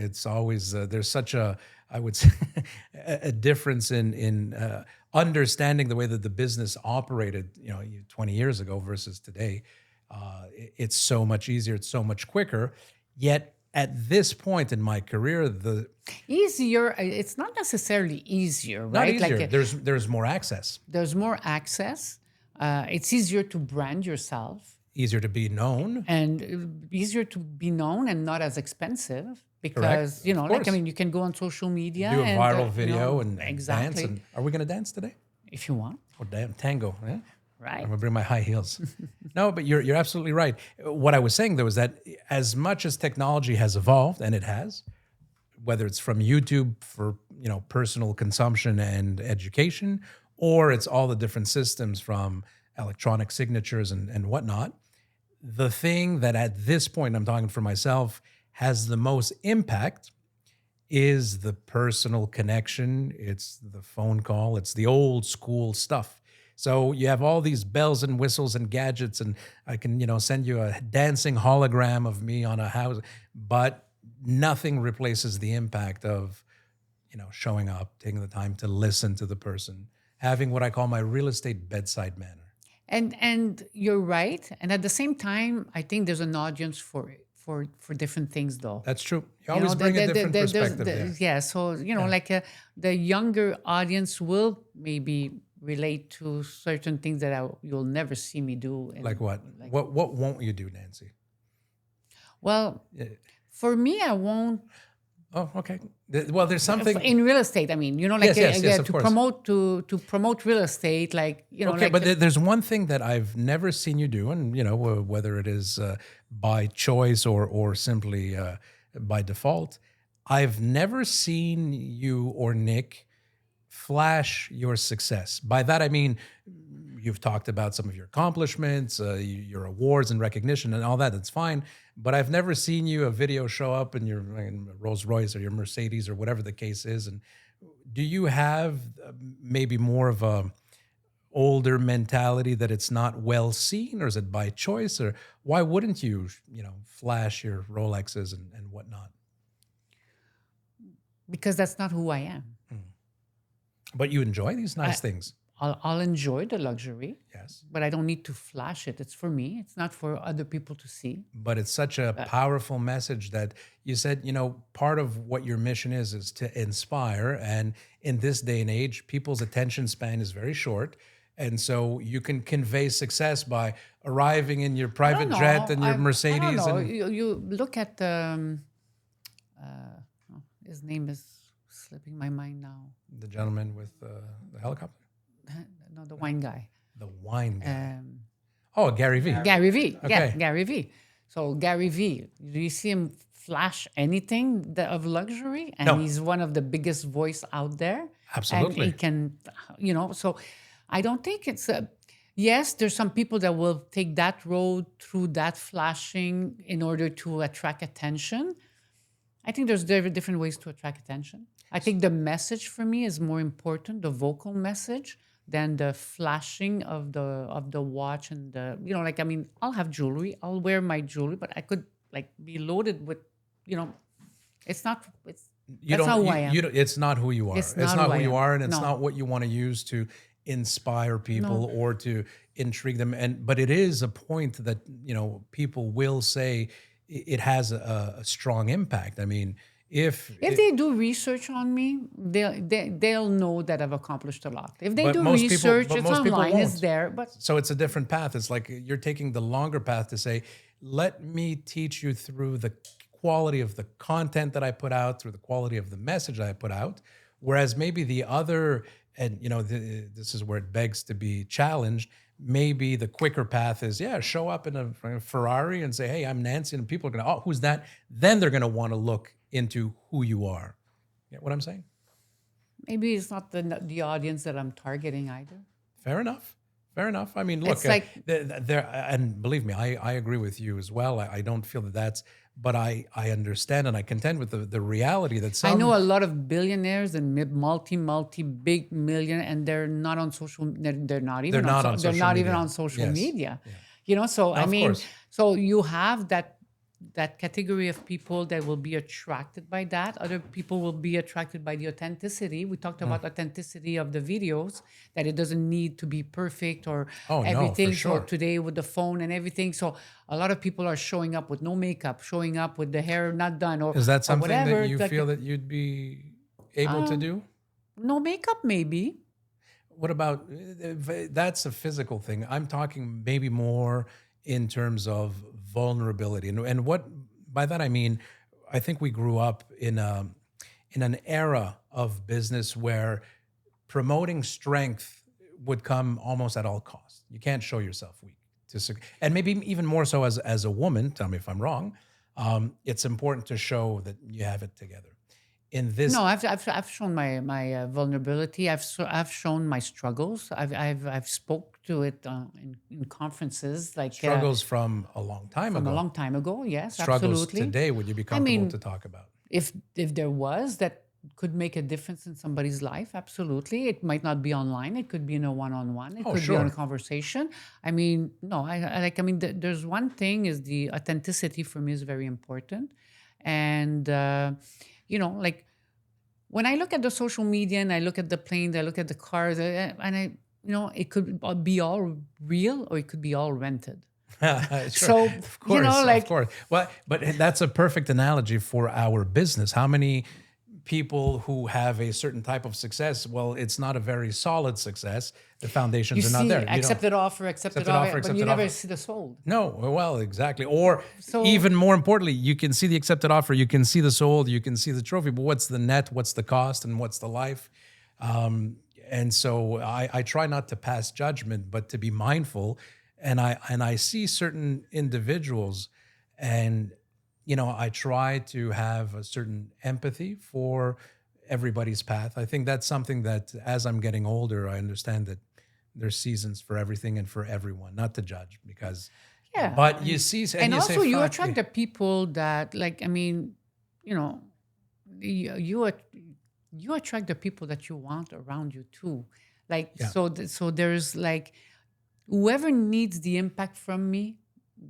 it's always, there's such a, I would say, a difference in understanding the way that the business operated, 20 years ago versus today. It's so much easier. It's so much quicker. Yet at this point in my career, the Easier, it's not necessarily easier, not right? easier. Like, There's more access, there's more access. It's easier to brand yourself easier to be known. and easier to be known and not as expensive because, Of like, I course. mean, you can go on social media Do a and, viral video and exactly. dance. And are we going to dance today? If you want, Oh, damn, tango. Yeah? right? I'm gonna bring my high heels. No, but you're absolutely right. What I was saying though is that as much as technology has evolved, and it has, whether it's from YouTube for personal consumption and education, or it's all the different systems from electronic signatures and whatnot, the thing that at this point, I'm talking for myself, has the most impact is the personal connection. It's the phone call. It's the old school stuff. So you have all these bells and whistles and gadgets, and I can, send you a dancing hologram of me on a house, but nothing replaces the impact of, showing up, taking the time to listen to the person, having what I call my real estate bedside manner. And you're right. And at the same time, I think there's an audience for different things, though. That's true. You always bring a different perspective there. Yeah. So like the younger audience will maybe relate to certain things that you'll never see me do. Like what? What won't you do, Nancy? Well, for me, I won't. Oh, okay. Well, there's something In real estate, I mean, like Yes, of course. to promote real estate, like Okay, like but there's one thing that I've never seen you do, and whether it is by choice or simply by default, I've never seen you or Nick flash your success. By that I mean you've talked about some of your accomplishments, your awards and recognition and all that. That's fine, but I've never seen a video show up in your Rolls Royce or your Mercedes or whatever the case is. And do you have maybe more of a older mentality that it's not well seen, or is it by choice, or why wouldn't you, flash your Rolexes and whatnot? because that's not who I am. But you enjoy these nice things. I'll enjoy the luxury, Yes. but I don't need to flash it. It's for me. It's not for other people to see. But it's such a powerful message that you said, part of what your mission is to inspire. And in this day and age, people's attention span is very short. And so you can convey success by arriving in your private jet and your Mercedes. I don't know. And You look at his name is slipping my mind now. the gentleman with the helicopter, No, the wine guy. the wine guy. Gary Vee. Gary Vee. Yeah, Okay. Gary Vee. So Gary Vee, do you see him flash anything of luxury? And No. he's one of the biggest voice out there. Absolutely. And he can, so I don't think it's yes, there's some people that will take that road through that flashing in order to attract attention. I think there's different ways to attract attention. I think the message for me is more important, the vocal message, than the flashing of the watch and I'll have jewelry, I'll wear my jewelry, but I could be loaded with, it's not that's not who I am. It's not who you are. It's It's not not who who I you am. are, and it's No. not what you want to use to inspire people or to intrigue them. But it is a point that people will say it has a strong impact. I mean, if they do research on me, they'll know that I've accomplished a lot. If they But do most people- research, but it's most people online, it's won't. there. But So it's a different path. It's like you're taking the longer path to say, let me teach you through the quality of the content that I put out, through the quality of the message that I put out. Whereas maybe the other and this is where it begs to be challenged. Maybe the quicker path is, yeah, show up in a Ferrari and say, hey, I'm Nancy, and people are going to, oh, who's that? Then they're going to want to look into who you are. Get what I'm saying? Maybe it's not the audience that I'm targeting either. Fair enough. Fair enough. I mean, look, It's like, there, and believe me, I agree with you as well. I don't feel that that's, but I understand and I contend with the reality that I some, know a lot of billionaires and multi big million, and they're not on social. They're not even they're not on they're social not even media. on social Yes. media. Yeah. So I Of mean, course. so you have that category of people that will be attracted by that. Other people will be attracted by the authenticity. We talked about authenticity of the videos, that it doesn't need to be perfect or Oh, no, for everything. sure. So today with the phone and everything. So a lot of people are showing up with no makeup, showing up with the hair not done Is that or something whatever. that you Like, feel that you'd be able to do? no makeup, maybe. What about that's a physical thing? I'm talking maybe more in terms of vulnerability, and what by that I mean, I think we grew up in an era of business where promoting strength would come almost at all costs. You can't show yourself weak and maybe even more so as a woman. Tell me if I'm wrong. It's important to show that you have it together. In this No, I've shown my vulnerability. I've shown my struggles. I've spoke to it in conferences struggles from a long time from a ago, long time ago. Yes, struggles absolutely. today, would you be I comfortable mean, to talk about? if there was that could make a difference in somebody's life, absolutely. It might not be online. It could be in a one-on-one. It Oh, could be on a sure. conversation. I mean, no, I like. I mean, there's one thing is the authenticity for me is very important, and like when I look at the social media and I look at the planes, I look at the cars, and it could be all real or it could be all rented. Sure. So, Of course, of like, course. Well, but that's a perfect analogy for our business. How many people who have a certain type of success, well, it's not a very solid success. The you foundations are not see, there. accepted offer, accepted Accepted offer, offer, but you accepted never offer. see the sold. No, well, exactly. Or So, even more importantly, you can see the accepted offer, you can see the sold, you can see the trophy, but what's the net, what's the cost, and what's the life? And so I try not to pass judgment, but to be mindful. And I see certain individuals, and I try to have a certain empathy for everybody's path. I think that's something that, as I'm getting older, I understand that there's seasons for everything and for everyone. Not to judge, because, yeah. but you see, and And you say, also, you "Fuck attract yeah." the people that, like, I mean, you know, you attract the people that you want around you too. Like, Yeah. so there's like whoever needs the impact from me,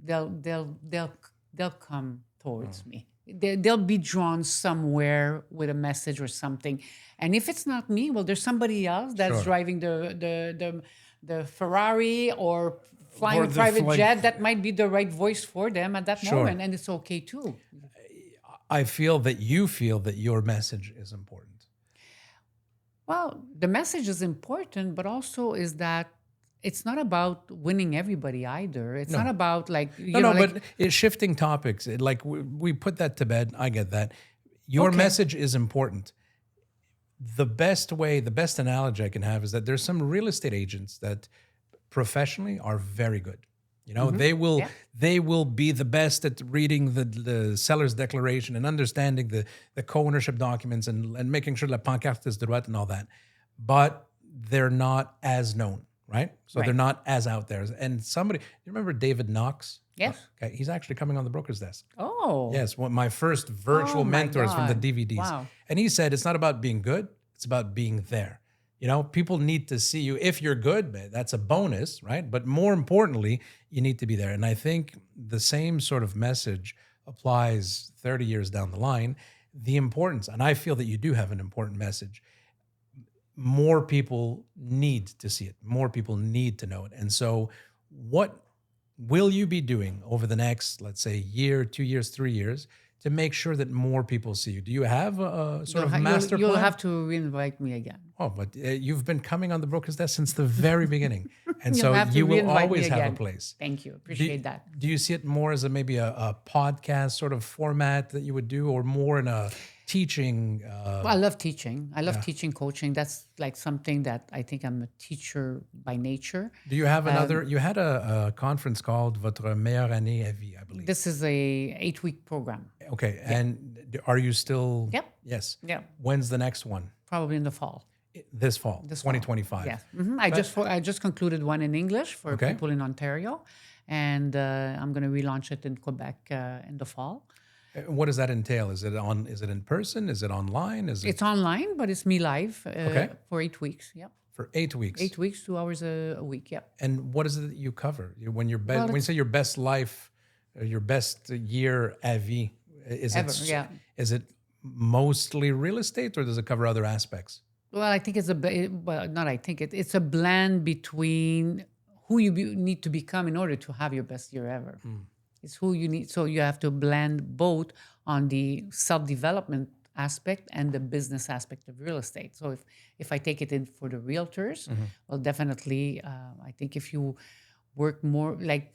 they'll come towards me. They'll be drawn somewhere with a message or something. And if it's not me, well, there's somebody else that's Sure. driving the Ferrari or flying Or a the private flight- jet that might be the right voice for them at that Sure. moment, and it's okay too. I feel that you feel that your message is important. Well, the message is important, but also is that it's not about winning everybody either. It's not No. about like No, like, but it's shifting topics. Like we put that to bed. I get that. Your Okay. message is important. The best way, the best analogy I can have is that there's some real estate agents that professionally are very good. Yeah. They will be the best at reading the seller's declaration and understanding the co-ownership documents and making sure la pancarte is droite and all that. But they're not as known, right? So Right. they're not as out there. And you remember David Knox? Yes. Okay, he's actually coming on the broker's desk. Oh. Yes, one of my first virtual Oh my mentors from the God. DVDs. Wow. And he said it's not about being good, it's about being there. People need to see you. If you're good, that's a bonus, right? But more importantly, you need to be there. And I think the same sort of message applies 30 years down the line. The importance, and I feel that you do have an important message. More people need to see it. More people need to know it. And so what will you be doing over the next, let's say, year, 2 years, 3 years to make sure that more people see you? Do you have a sort of master You'll plan? have to reinvite me again. Oh, but you've been coming on the broker's desk since the very beginning. And You'll so have to you will reinvite me always have a again. place. Thank you. Appreciate that. Do you see it more as maybe a podcast sort of format that you would do, or more in a teaching. Well, I love teaching. I love Yeah. teaching, coaching. That's like something that I think I'm a teacher by nature. Do you have another? Um, You had a conference called Votre meilleure année à vie, I believe. this is a 8-week program. Okay, Yeah. and are you still? Yep. Yes. Yeah. When's the next one? Probably in the fall. This fall, This fall. 2025. Yes. I just concluded one in English for Okay. people in Ontario, and I'm going to relaunch it in Quebec in the fall. What does that entail? Is it on? Is it in person? Is it online? Is it It's online, but it's me live Okay. for 8 weeks. Yep. for 8 weeks? 8 weeks, 2 hours a week. Yep. And what is it that you cover? When you're Well, when you say your best life, your best year à vie, is Ever, it yeah. is it mostly real estate or does it cover other aspects? Well, I think it's well, not I think it's a blend between who you need to become in order to have your best year ever. It's who you need. So you have to blend both on the self-development aspect and the business aspect of real estate. So if I take it in for the realtors, well, definitely, I think if you work more, like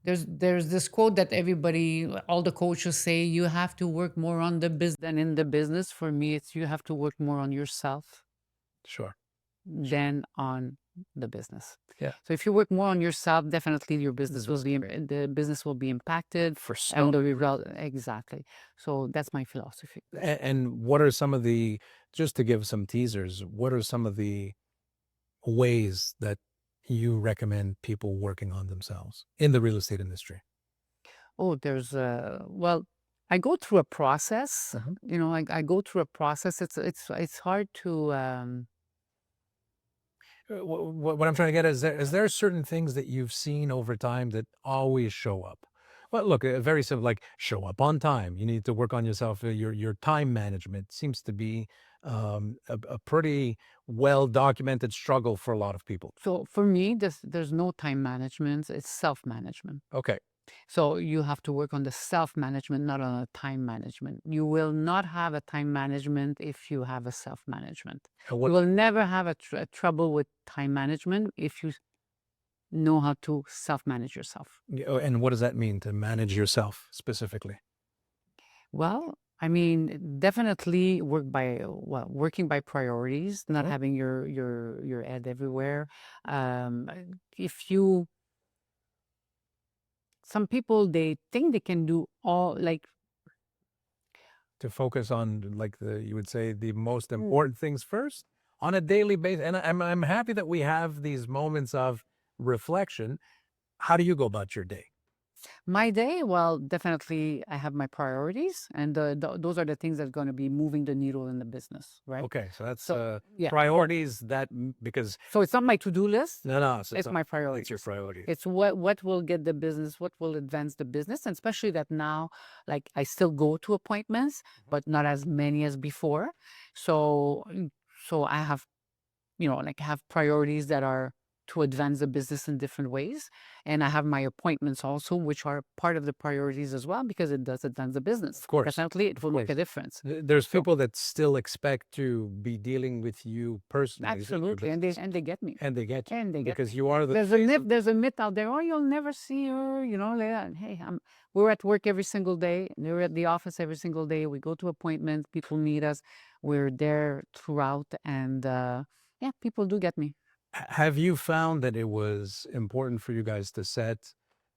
there's this quote that everybody, all the coaches say, you have to work more on the business than in the business. For me, it's you have to work more on yourself Sure. than on the business. Yeah. So if you work more on yourself, definitely your business will be the business will be impacted For and so. the result exactly. So that's my philosophy. And what are some of the, just to give some teasers, what are some of the ways that you recommend people working on themselves in the real estate industry? Oh, there's well, I go through a process. I go through a process. It's hard to What I'm trying to get at is there certain things that you've seen over time that always show up? Well, look, very simple, like show up on time. You need to work on yourself. Your time management seems to be a pretty well documented struggle for a lot of people. so for me, there's no time management. It's self management. Okay. So you have to work on the self-management, not on a time management. You will not have a time management if you have a self-management. And You will never have a trouble with time management if you know how to self-manage yourself. and what does that mean to manage yourself specifically? Well, I mean, definitely working by priorities, not having your head everywhere. If you Some people, they think they can do all, like, To focus on, like, you would say, the most important things first on a daily basis. And I'm happy that we have these moments of reflection. How do you go about your day? my day, well, definitely I have my priorities, and those are the things that are going to be moving the needle in the business, right? Okay, so that's Yeah. priorities because So it's not my to-do list. no, It's my it's priorities. your priorities. It's what will get the business, what will advance the business, and especially that now, like I still go to appointments, but not as many as before. So I have, like have priorities that are to advance the business in different ways. And I have my appointments also, which are part of the priorities as well, because it does advance the business. Of course. Definitely, it will make a difference. There's people that still expect to be dealing with you personally. Absolutely. And they get me. And they get you. And they get because me. you are the There's a myth out there. Oh, you'll never see her, like that. Hey, we're at work every single day. We're at the office every single day. We go to appointments. People meet us. We're there throughout, and yeah, people do get me. Have you found that it was important for you guys to set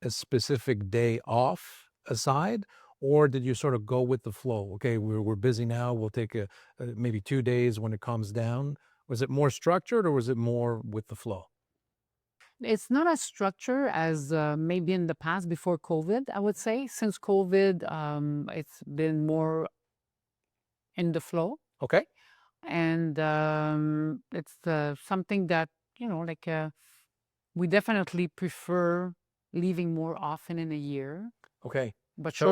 a specific day off aside, or did you sort of go with the flow? Okay, we're busy now. We'll take maybe 2 days when it comes down. Was it more structured, or was it more with the flow? It's not as structured as maybe in the past before COVID, I would say. Since COVID, it's been more in the flow. Okay. And it's something that, like we definitely prefer leaving more often in a year, Okay. but So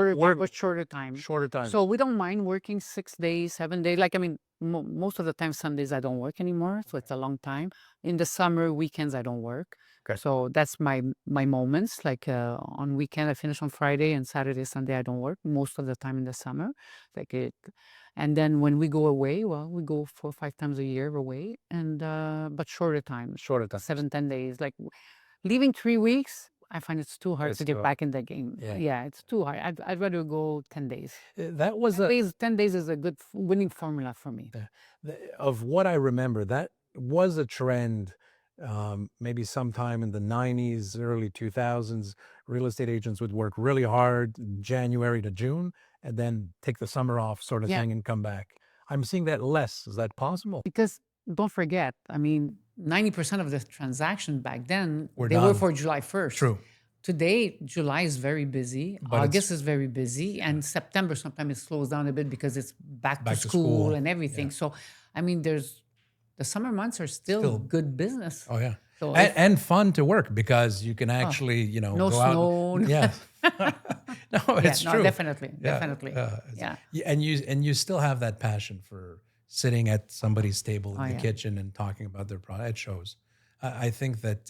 shorter time. Shorter time. So we don't mind working 6 days, 7 days. Like, I mean, most of the time, Sundays I don't work anymore, so it's a long time. In the summer, weekends I don't work. Okay. So that's my moments. Like on weekend, I finish on Friday, and Saturday, Sunday I don't work most of the time in the summer. Like it, and then when we go away, well, we go 4 or 5 times a year away, and but shorter time, Shorter time. 7, 10 days. Like leaving 3 weeks, I find it's too hard It's to get too- back in the game. Yeah. Yeah, it's too hard. I'd rather go 10 days. That was 10 days is a good winning formula for me. of what I remember, that was a trend. Maybe sometime in the 90s, early 2000s, real estate agents would work really hard January to June and then take the summer off, sort of Yeah. thing, and come back. I'm seeing that less. Is that possible? Because don't forget, I mean, 90% of the transaction back then, Were they were done. for July 1st. True. Today, July is very busy. But August is very busy. And September sometimes it slows down a bit because it's back to school and everything. So, I mean, the summer months are still good business. Oh yeah. So And fun to work because you can actually, no go snow. out. Yeah. No, it's no, true. definitely. Yeah, Definitely. Yeah. And you still have that passion for sitting at somebody's table in the yeah. kitchen and talking about their product. It shows. I think that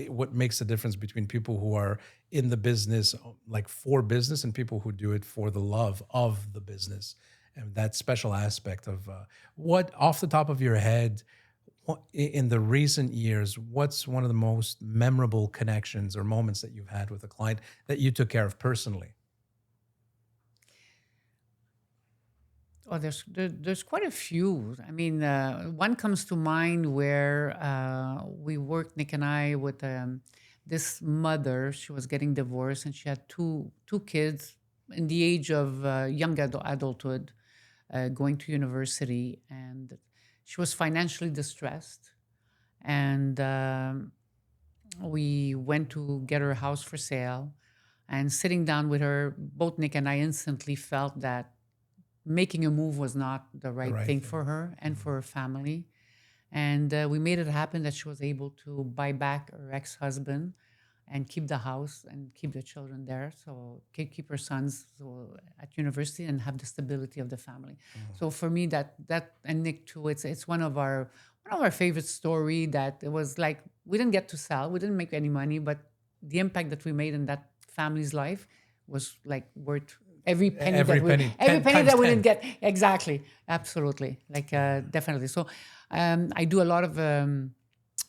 what makes the difference between people who are in the business, like for business, and people who do it for the love of the business, and that special aspect of what, off the top of your head, in the recent years, what's one of the most memorable connections or moments that you've had with a client that you took care of personally? Oh, there's quite a few. I mean, one comes to mind where we worked, Nick and I, with this mother. She was getting divorced, and she had two kids in the age of young adulthood, going to university, and she was financially distressed. And we went to get her house for sale, and sitting down with her, both Nick and I instantly felt that making a move was not the right thing for her and for her family. And we made it happen that she was able to buy back her ex-husband and keep the house and keep the children there. So keep her sons at university and have the stability of the family. So for me, that and Nick too, it's one of our favorite story. That it was like we didn't get to sell, we didn't make any money, but the impact that we made in that family's life was like worth every penny that we didn't get. Exactly, absolutely, like definitely. So I do a lot of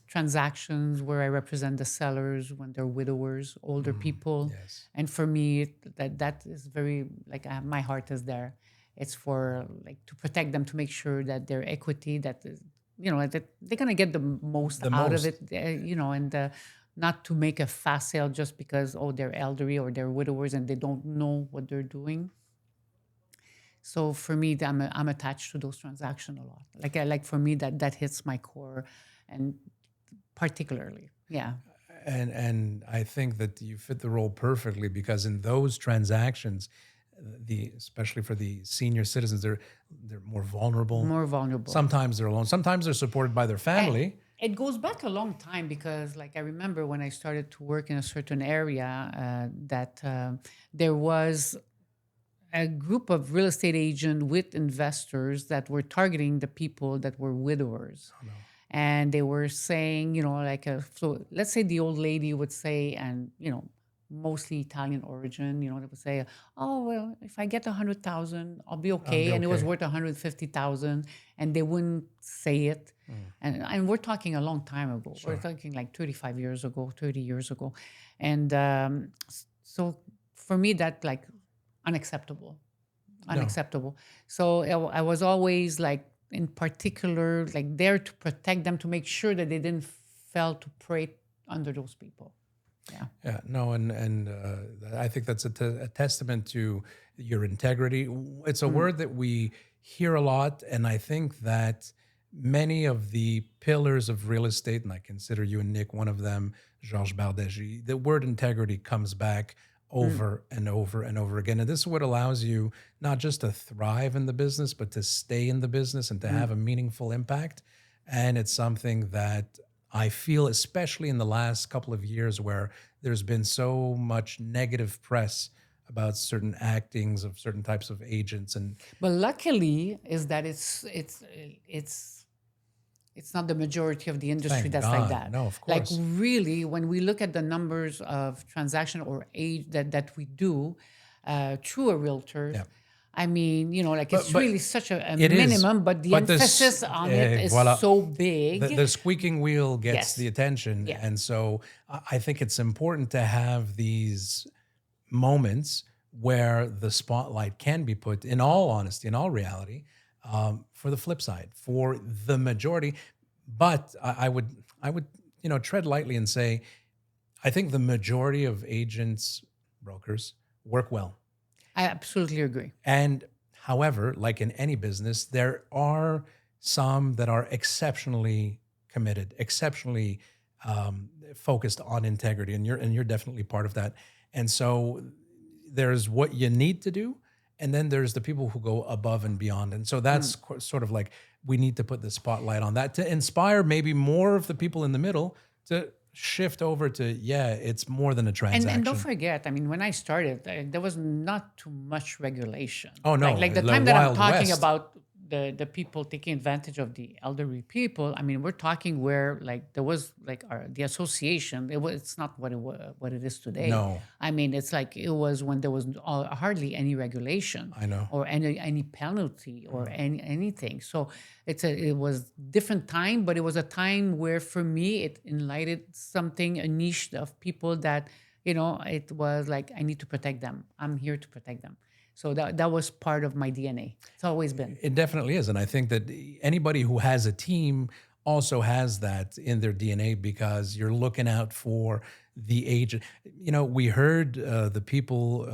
transactions where I represent the sellers when they're widowers, older people, and for me that is very like my heart is there. It's for like to protect them, to make sure that their equity, that is, that they're gonna get the most out of it, and not to make a fast sale just because they're elderly or they're widowers and they don't know what they're doing. So for me, I'm attached to those transactions a lot. Like for me that hits my core, and particularly, yeah. And I think that you fit the role perfectly because in those transactions, especially for the senior citizens, they're more vulnerable. More vulnerable. Sometimes they're alone. Sometimes they're supported by their family. It goes back a long time because, like, I remember when I started to work in a certain area, that there was a group of real estate agents with investors that were targeting the people that were widowers. Oh, no. And they were saying, so let's say the old lady would say, and, mostly Italian origin, they would say, oh, well, if I get 100,000, I'll be okay. And it was worth 150,000, and they wouldn't say it. And we're talking a long time ago. Sure. We're talking like 35 years ago, 30 years ago. And so for me, that like unacceptable. No. So I was always like, in particular, like there to protect them, to make sure that they didn't fall to prey under those people. Yeah, no, and I think that's a testament to your integrity. It's a word that we hear a lot, and I think that many of the pillars of real estate, and I consider you and Nick one of them, Georges Bardège, the word integrity comes back over and over and over again. And this is what allows you not just to thrive in the business, but to stay in the business and to have a meaningful impact. And it's something that I feel, especially in the last couple of years, where there's been so much negative press about certain actings of certain types of agents. But luckily is that it's not the majority of the industry that's like that. No, of course. Like really, when we look at the numbers of transaction or age that we do through a realtor, I mean, like it's but really such a it is. minimum, but the But emphasis on it is voila, so big. the squeaking wheel gets Yes. the attention, Yeah. and so I think it's important to have these moments where the spotlight can be put, in all honesty, in all reality, for the flip side, for the majority. But I would, tread lightly and say, I think the majority of agents, brokers, work well. I absolutely agree. And however, like in any business, there are some that are exceptionally committed, exceptionally focused on integrity, and you're definitely part of that. And so there's what you need to do, and then there's the people who go above and beyond. And so that's sort of like we need to put the spotlight on that to inspire maybe more of the people in the middle to shift over to, yeah, it's more than a transaction. And don't forget, I mean, when I started, there was not too much regulation. Oh, no, like the the time that I'm Wild talking West. about the people taking advantage of the elderly people. I mean, we're talking where like there was like the association. It's not what it is today. No. I mean, it's like it was when there was hardly any regulation. I know. Or any penalty or anything. So it was different time, but it was a time where for me it enlightened something, a niche of people that it was like I need to protect them. I'm here to protect them. So that was part of my DNA. It's always been. It definitely is. And I think that anybody who has a team also has that in their DNA, because you're looking out for the agent. We heard the people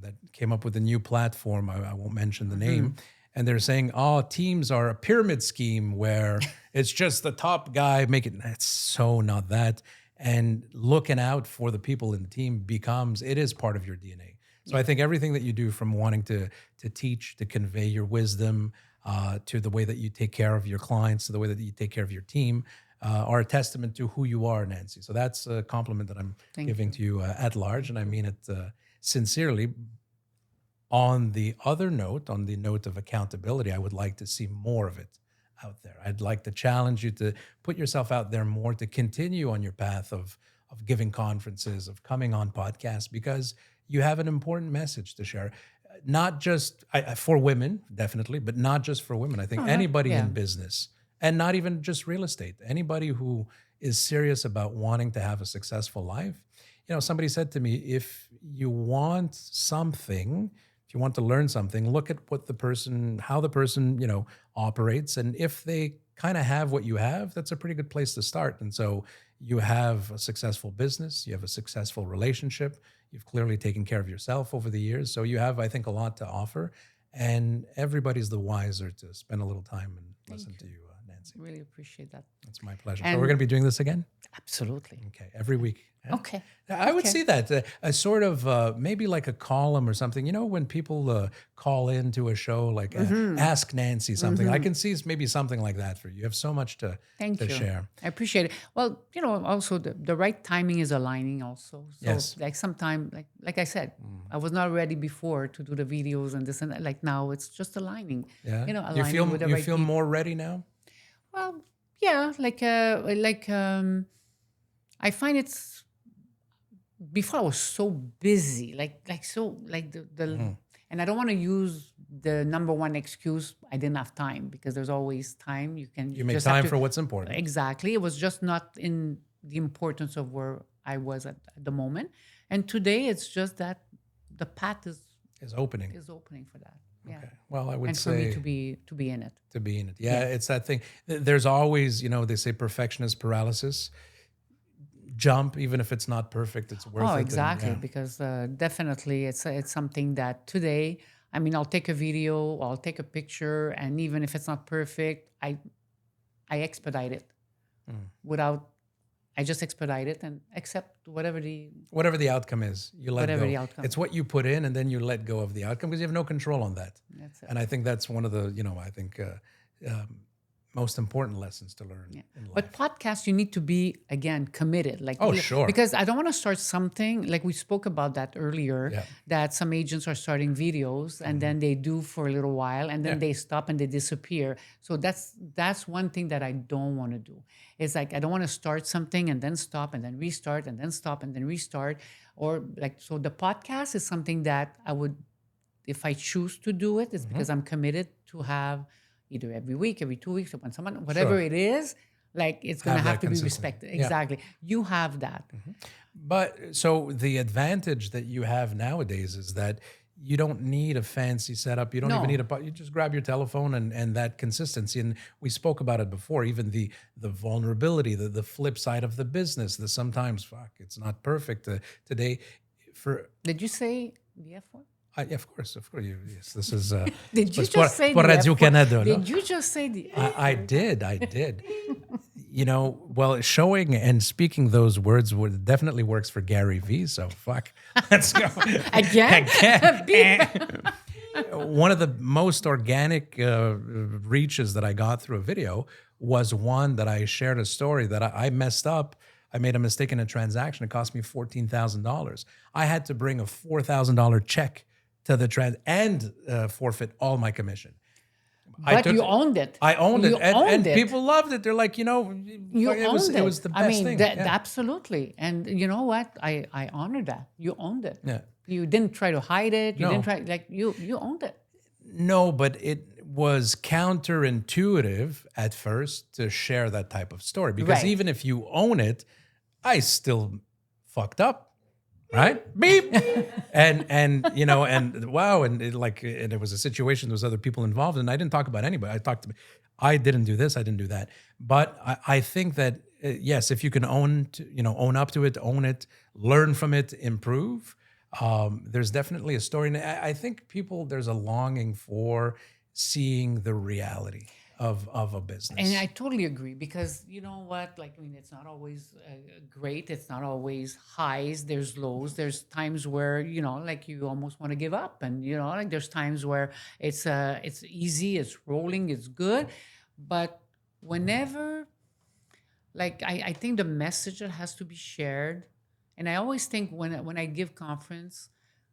that came up with a new platform, I won't mention the name, and they're saying, oh, teams are a pyramid scheme where it's just the top guy making. That's so not that. And looking out for the people in the team it is part of your DNA. So I think everything that you do, from wanting to teach, to convey your wisdom, to the way that you take care of your clients, to the way that you take care of your team, are a testament to who you are, Nancy. So that's a compliment that I'm giving to you at large, and I mean it sincerely. On the other note, on the note of accountability, I would like to see more of it out there. I'd like to challenge you to put yourself out there more, to continue on your path of giving conferences, of coming on podcasts, because you have an important message to share. Not just for women, definitely, but not just for women. I think anybody in business, and not even just real estate, anybody who is serious about wanting to have a successful life. Somebody said to me, if you want something, if you want to learn something, look at how the person, operates. And if they kind of have what you have, that's a pretty good place to start. And so you have a successful business, you have a successful relationship, you've clearly taken care of yourself over the years. So you have, I think, a lot to offer, and everybody's the wiser to spend a little time and listen to you, Nancy. Really appreciate that. That's my pleasure. And so we're going to be doing this again? Absolutely. Okay, every week. Yeah? Okay. I would see that a sort of maybe like a column or something. When people call into a show, like Ask Nancy something. I can see maybe something like that for you. You have so much to Thank you. share. I appreciate it. Well, also the right timing is aligning also. So Yes. like sometime, like I said, I was not ready before to do the videos and this and that. Like now it's just aligning. Yeah. Aligning you feel with the right people. more ready now? Well, yeah, I find it's before I was so busy, and I don't want to use the number one excuse I didn't have time, because there's always time. You make time for what's important. Exactly. It was just not in the importance of where I was at the moment. And today it's just that the path is opening. Is opening for that. Yeah. Okay. Well, I would and say for me to be in it. To be in it. Yeah, it's that thing. There's always, they say perfectionist paralysis. Jump, even if it's not perfect, it's worth it. Oh, and, exactly. yeah. Because definitely it's something that today, I mean, I'll take a video, I'll take a picture, and even if it's not perfect, I expedite it without. I just expedite it and accept whatever the outcome is. You let whatever go. the outcome. It's what you put in, and then you let go of the outcome, because you have no control on that. That's it. And I think that's one of the, I think most important lessons to learn in life. But podcasts, you need to be, again, committed. Sure. Because I don't want to start something, like we spoke about that earlier, Yeah. that some agents are starting videos and then they do for a little while and then they stop and they disappear. So that's one thing that I don't want to do. It's like, I don't want to start something and then stop and then restart and then stop and then restart. So the podcast is something that if I choose to do it, it's because I'm committed to have either every week, every 2 weeks, or once a month, whatever Sure. it is. Like it's gonna Have have that to be consistency. respected. Yeah. Exactly. You have that. But so the advantage that you have nowadays is that you don't need a fancy setup. You don't even No. need you just grab your telephone and that consistency. And we spoke about it before, even the vulnerability, the flip side of the business, the sometimes fuck, it's not perfect today for Did you say the F word? yeah, of course, yes, this is Did you it's just say por the Radio F word? Canada, no? Did you just say the F I did. You know, well, showing and speaking those words definitely works for Gary Vee. So fuck, let's go again? again. One of the most organic reaches that I got through a video was one that I shared a story that I messed up. I made a mistake in a transaction. It cost me $14,000. I had to bring a $4,000 check to the and forfeit all my commission. But you owned it. I owned You it, and owned it. people loved it. They're like, You it was owned it. it was the best I mean, thing. Yeah. absolutely. And you know what? I honor that. You owned it. Yeah. You didn't try to hide it. You No. didn't try like you owned it. No, but it was counterintuitive at first to share that type of story because Right. even if you own it, I still fucked up. Right? Beep. and wow, and it was a situation, there was other people involved, and I didn't talk about anybody. I didn't do this, I didn't do that. But I think that yes, if you can own up to it, own it, learn from it, improve. There's definitely a story. And I think there's a longing for seeing the reality of a business. And I totally agree because you know what? Like, I mean, it's not always great. It's not always highs. There's lows. There's times where, like you almost want to give up. And, like there's times where it's easy, it's rolling, it's good. But whenever, like, I think the message that has to be shared, and I always think when I give conference,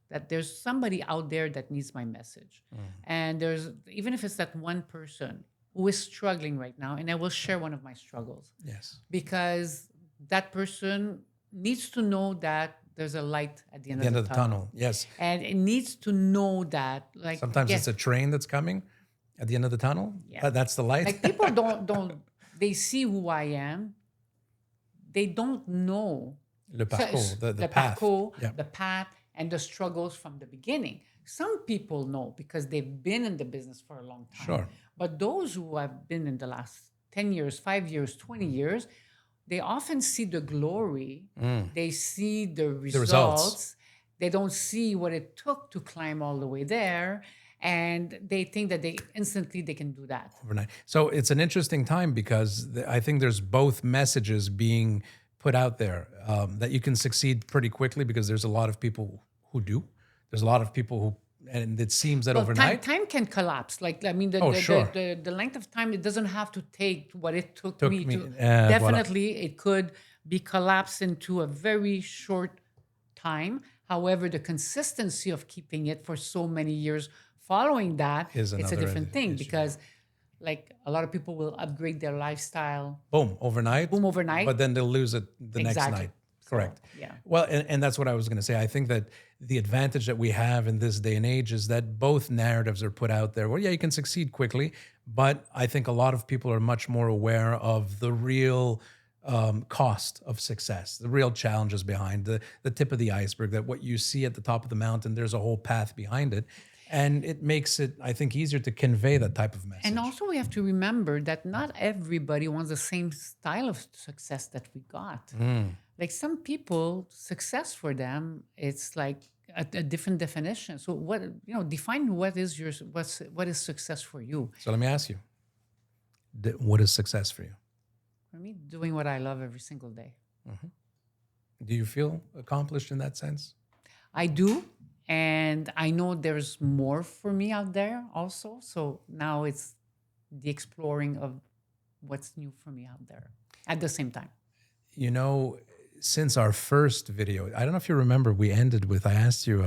that there's somebody out there that needs my message. And there's, even if it's that one person who is struggling right now, and I will share one of my struggles. Yes. Because that person needs to know that there's a light at the end, The end of the tunnel. Yes. And it needs to know that, like, Sometimes yes, it's a train that's coming at the end of the tunnel. Yeah. That's the light. like people don't they see who I am. They don't know Le parcours, the path. parcours, Yeah. the path, and the struggles from the beginning. Some people know because they've been in the business for a long time. Sure. But those who have been in the last 10 years, 5 years, 20 years, they often see the glory. They see the results. They don't see what it took to climb all the way there. And they think that they can do that. Overnight. So it's an interesting time because I think there's both messages being put out there that you can succeed pretty quickly because there's a lot of people who do. There's a lot of people who, and it seems that Well, overnight. time can collapse. Like, I mean, Sure. the length of time, it doesn't have to take what it took me me, to. voilà. Definitely, it could be collapsed into a very short time. However, the consistency of keeping it for so many years following that, Is it's a another different thing issue. because, like, a lot of people will upgrade their lifestyle. Boom, overnight. Boom, overnight. But then they'll lose it the next Exactly. night. Correct. yeah. Well, and that's what I was going to say. I think that the advantage that we have in this day and age is that both narratives are put out there. Well, yeah, you can succeed quickly, but I think a lot of people are much more aware of the real cost of success, the real challenges behind the tip of the iceberg, that what you see at the top of the mountain, there's a whole path behind it. And it makes it, I think, easier to convey that type of message. And also, we have to remember that not everybody wants the same style of success that we got. Like some people, success for them, it's like a different definition. So, define what is success for you. So let me ask you, what is success for you? For me, doing what I love every single day. Do you feel accomplished in that sense? I do. And I know there's more for me out there also. So now it's the exploring of what's new for me out there at the same time. You know, since our first video, I don't know if you remember, we ended with, I asked you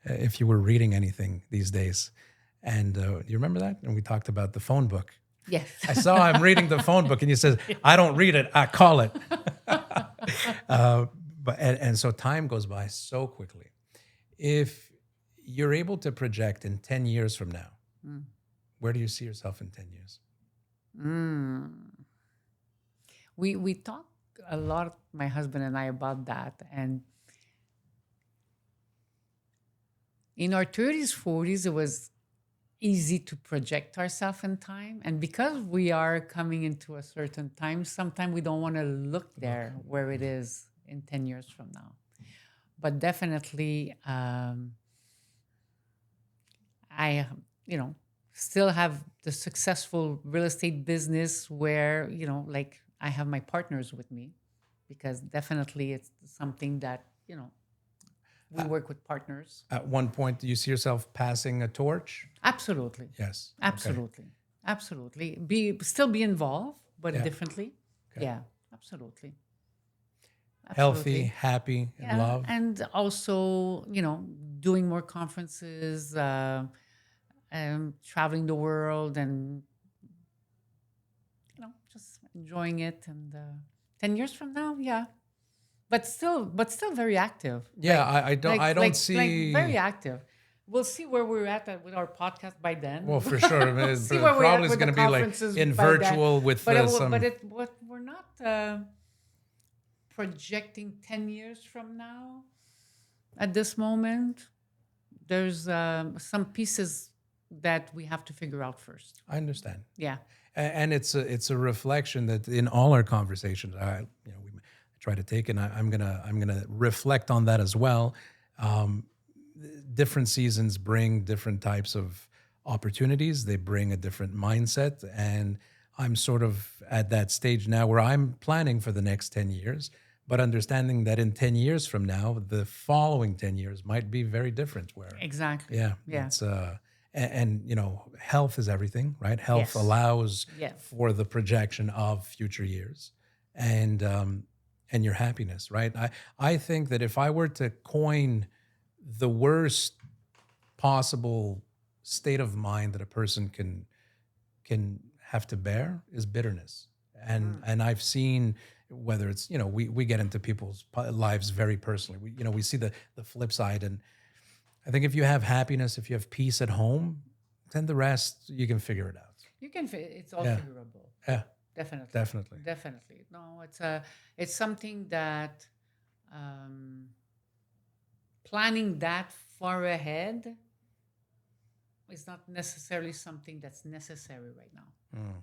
if you were reading anything these days. And you remember that? And we talked about the phone book. Yes. I saw him reading the phone book and you said, I don't read it, I call it. And so time goes by so quickly. If you're able to project in 10 years from now, where do you see yourself in 10 years? We talk a lot, my husband and I, about that. And in our 30s, 40s, it was easy to project ourselves in time. And because we are coming into a certain time, sometimes we don't want to look there where it is in 10 years from now. But definitely, I, still have the successful real estate business where, like I have my partners with me, because definitely it's something that, we work with partners. At one point, do you see yourself passing a torch? Absolutely. Yes. Okay. Absolutely. Absolutely. Still be involved, but Yeah. differently. Okay. Yeah, absolutely. Healthy, happy, in Yeah, love. and also, doing more conferences, traveling the world, and just enjoying it. And 10 years from now, yeah, but still very active. Yeah, Like, I don't like see. very active. We'll see where we're at with our podcast by then. Well, for sure. I mean, We'll see where we're at probably it's with going the to be like conferences in by then. virtual with But some. what we're not projecting 10 years from now. At this moment, there's some pieces that we have to figure out first. I understand. Yeah. And it's a reflection that in all our conversations, we try to take, and I'm gonna reflect on that as well. Different seasons bring different types of opportunities. They bring a different mindset, and I'm sort of at that stage now where I'm planning for the next 10 years, but understanding that in 10 years from now, the following 10 years might be very different. Where Exactly. yeah, Yeah. it's and health is everything, right? Health Yes. allows Yes. for the projection of future years, and your happiness, right? I think that if I were to coin the worst possible state of mind that a person can have to bear is bitterness, and I've seen whether it's we get into people's lives very personally. We see the flip side, and I think if you have happiness, if you have peace at home, then the rest you can figure it out. You can. It's all Yeah. figurable. Yeah, Definitely. definitely. Definitely. No, it's something that planning that far ahead is not necessarily something that's necessary right now.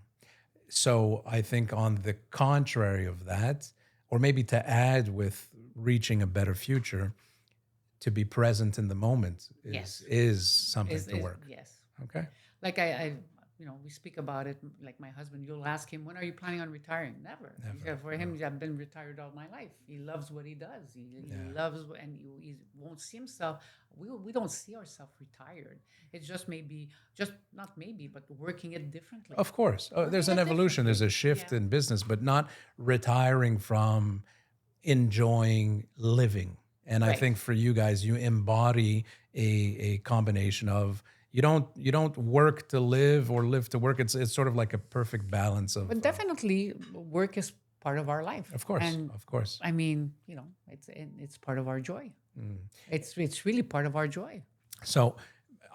So I think on the contrary of that, or maybe to add with reaching a better future, to be present in the moment Yes. is something to work. Yes. Okay. Like I we speak about it. Like my husband, you'll ask him, when are you planning on retiring? Never. He said, for him, I've been retired all my life. He loves what he does. He loves, and he won't see himself. We don't see ourselves retired. It's just not maybe, but working it differently. Of course. There's an Working it evolution. There's a differently. shift Yeah. in business, but not retiring from enjoying living. And I Right. think for you guys, you embody a combination of you don't work to live or live to work. It's sort of like a perfect balance of. But definitely, work is part of our life. Of course, And of course. I mean, it's part of our joy. It's really part of our joy. So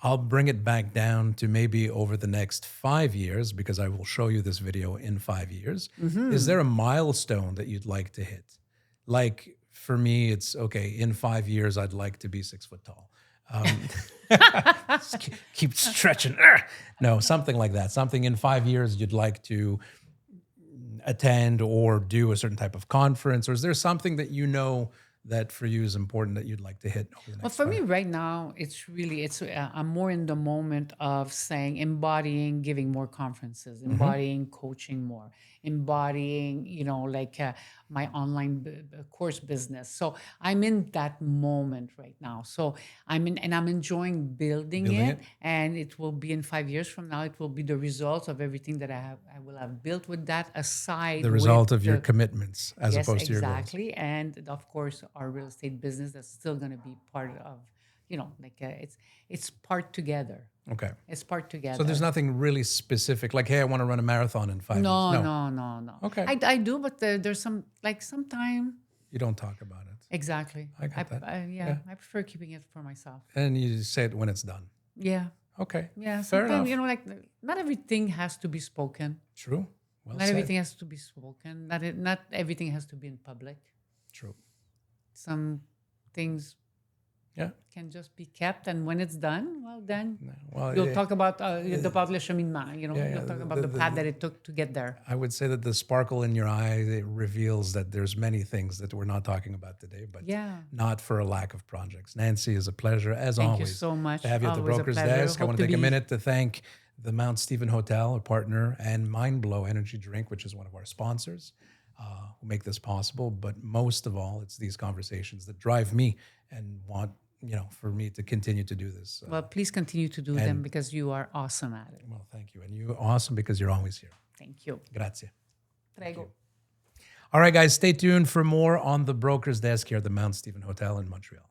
I'll bring it back down to maybe over the next 5 years, because I will show you this video in 5 years. Is there a milestone that you'd like to hit? Like for me, it's okay. In 5 years, I'd like to be 6 foot tall. Keep stretching. No, something like that. Something in 5 years you'd like to attend or do a certain type of conference, or is there something that that for you is important that you'd like to hit over the next Well, for 5 me right now, I'm more in the moment of saying, embodying, giving more conferences, embodying, coaching more, embodying, my online course business. So I'm in that moment right now. So I'm enjoying building Building it, it. and it will be in 5 years from now. It will be the result of everything that I will have built with that aside. The with result of your the- commitments as Yes, opposed to your goals. exactly. And of course, our real estate business that's still going to be part of, it's part together. Okay. It's part together. So there's nothing really specific, like, hey, I want to run a marathon in 5 no, years. no, no, no. Okay. I do, but there's sometime You don't talk about it. Exactly. I got that. Yeah, I prefer keeping it for myself. And you say it when it's done. Yeah. Okay. Yeah. Fair Sometimes, enough. like not everything has to be spoken. True. Well Not said. everything has to be spoken. Not everything has to be in public. True. Some things Yeah. can just be kept, and when it's done, well, then Well, you'll talk about le cheminement. yeah. You'll talk about the path that it took to get there. I would say that the sparkle in your eye, it reveals that there's many things that we're not talking about today, but Yeah. not for a lack of projects. Nancy, is a pleasure as Thank always you so much. to have you at the Always a broker's pleasure. desk. I Hope want to to take a be- minute to thank the Mount Stephen Hotel, a partner, and Mindblow Energy Drink, which is one of our sponsors, who make this possible. But most of all, it's these conversations that drive me and want, for me to continue to do this. Well, please continue to do them because you are awesome at it. Well, thank you. And you're awesome because you're always here. Thank you. Grazie. Prego. All right, guys, stay tuned for more on the broker's desk here at the Mount Stephen Hotel in Montreal.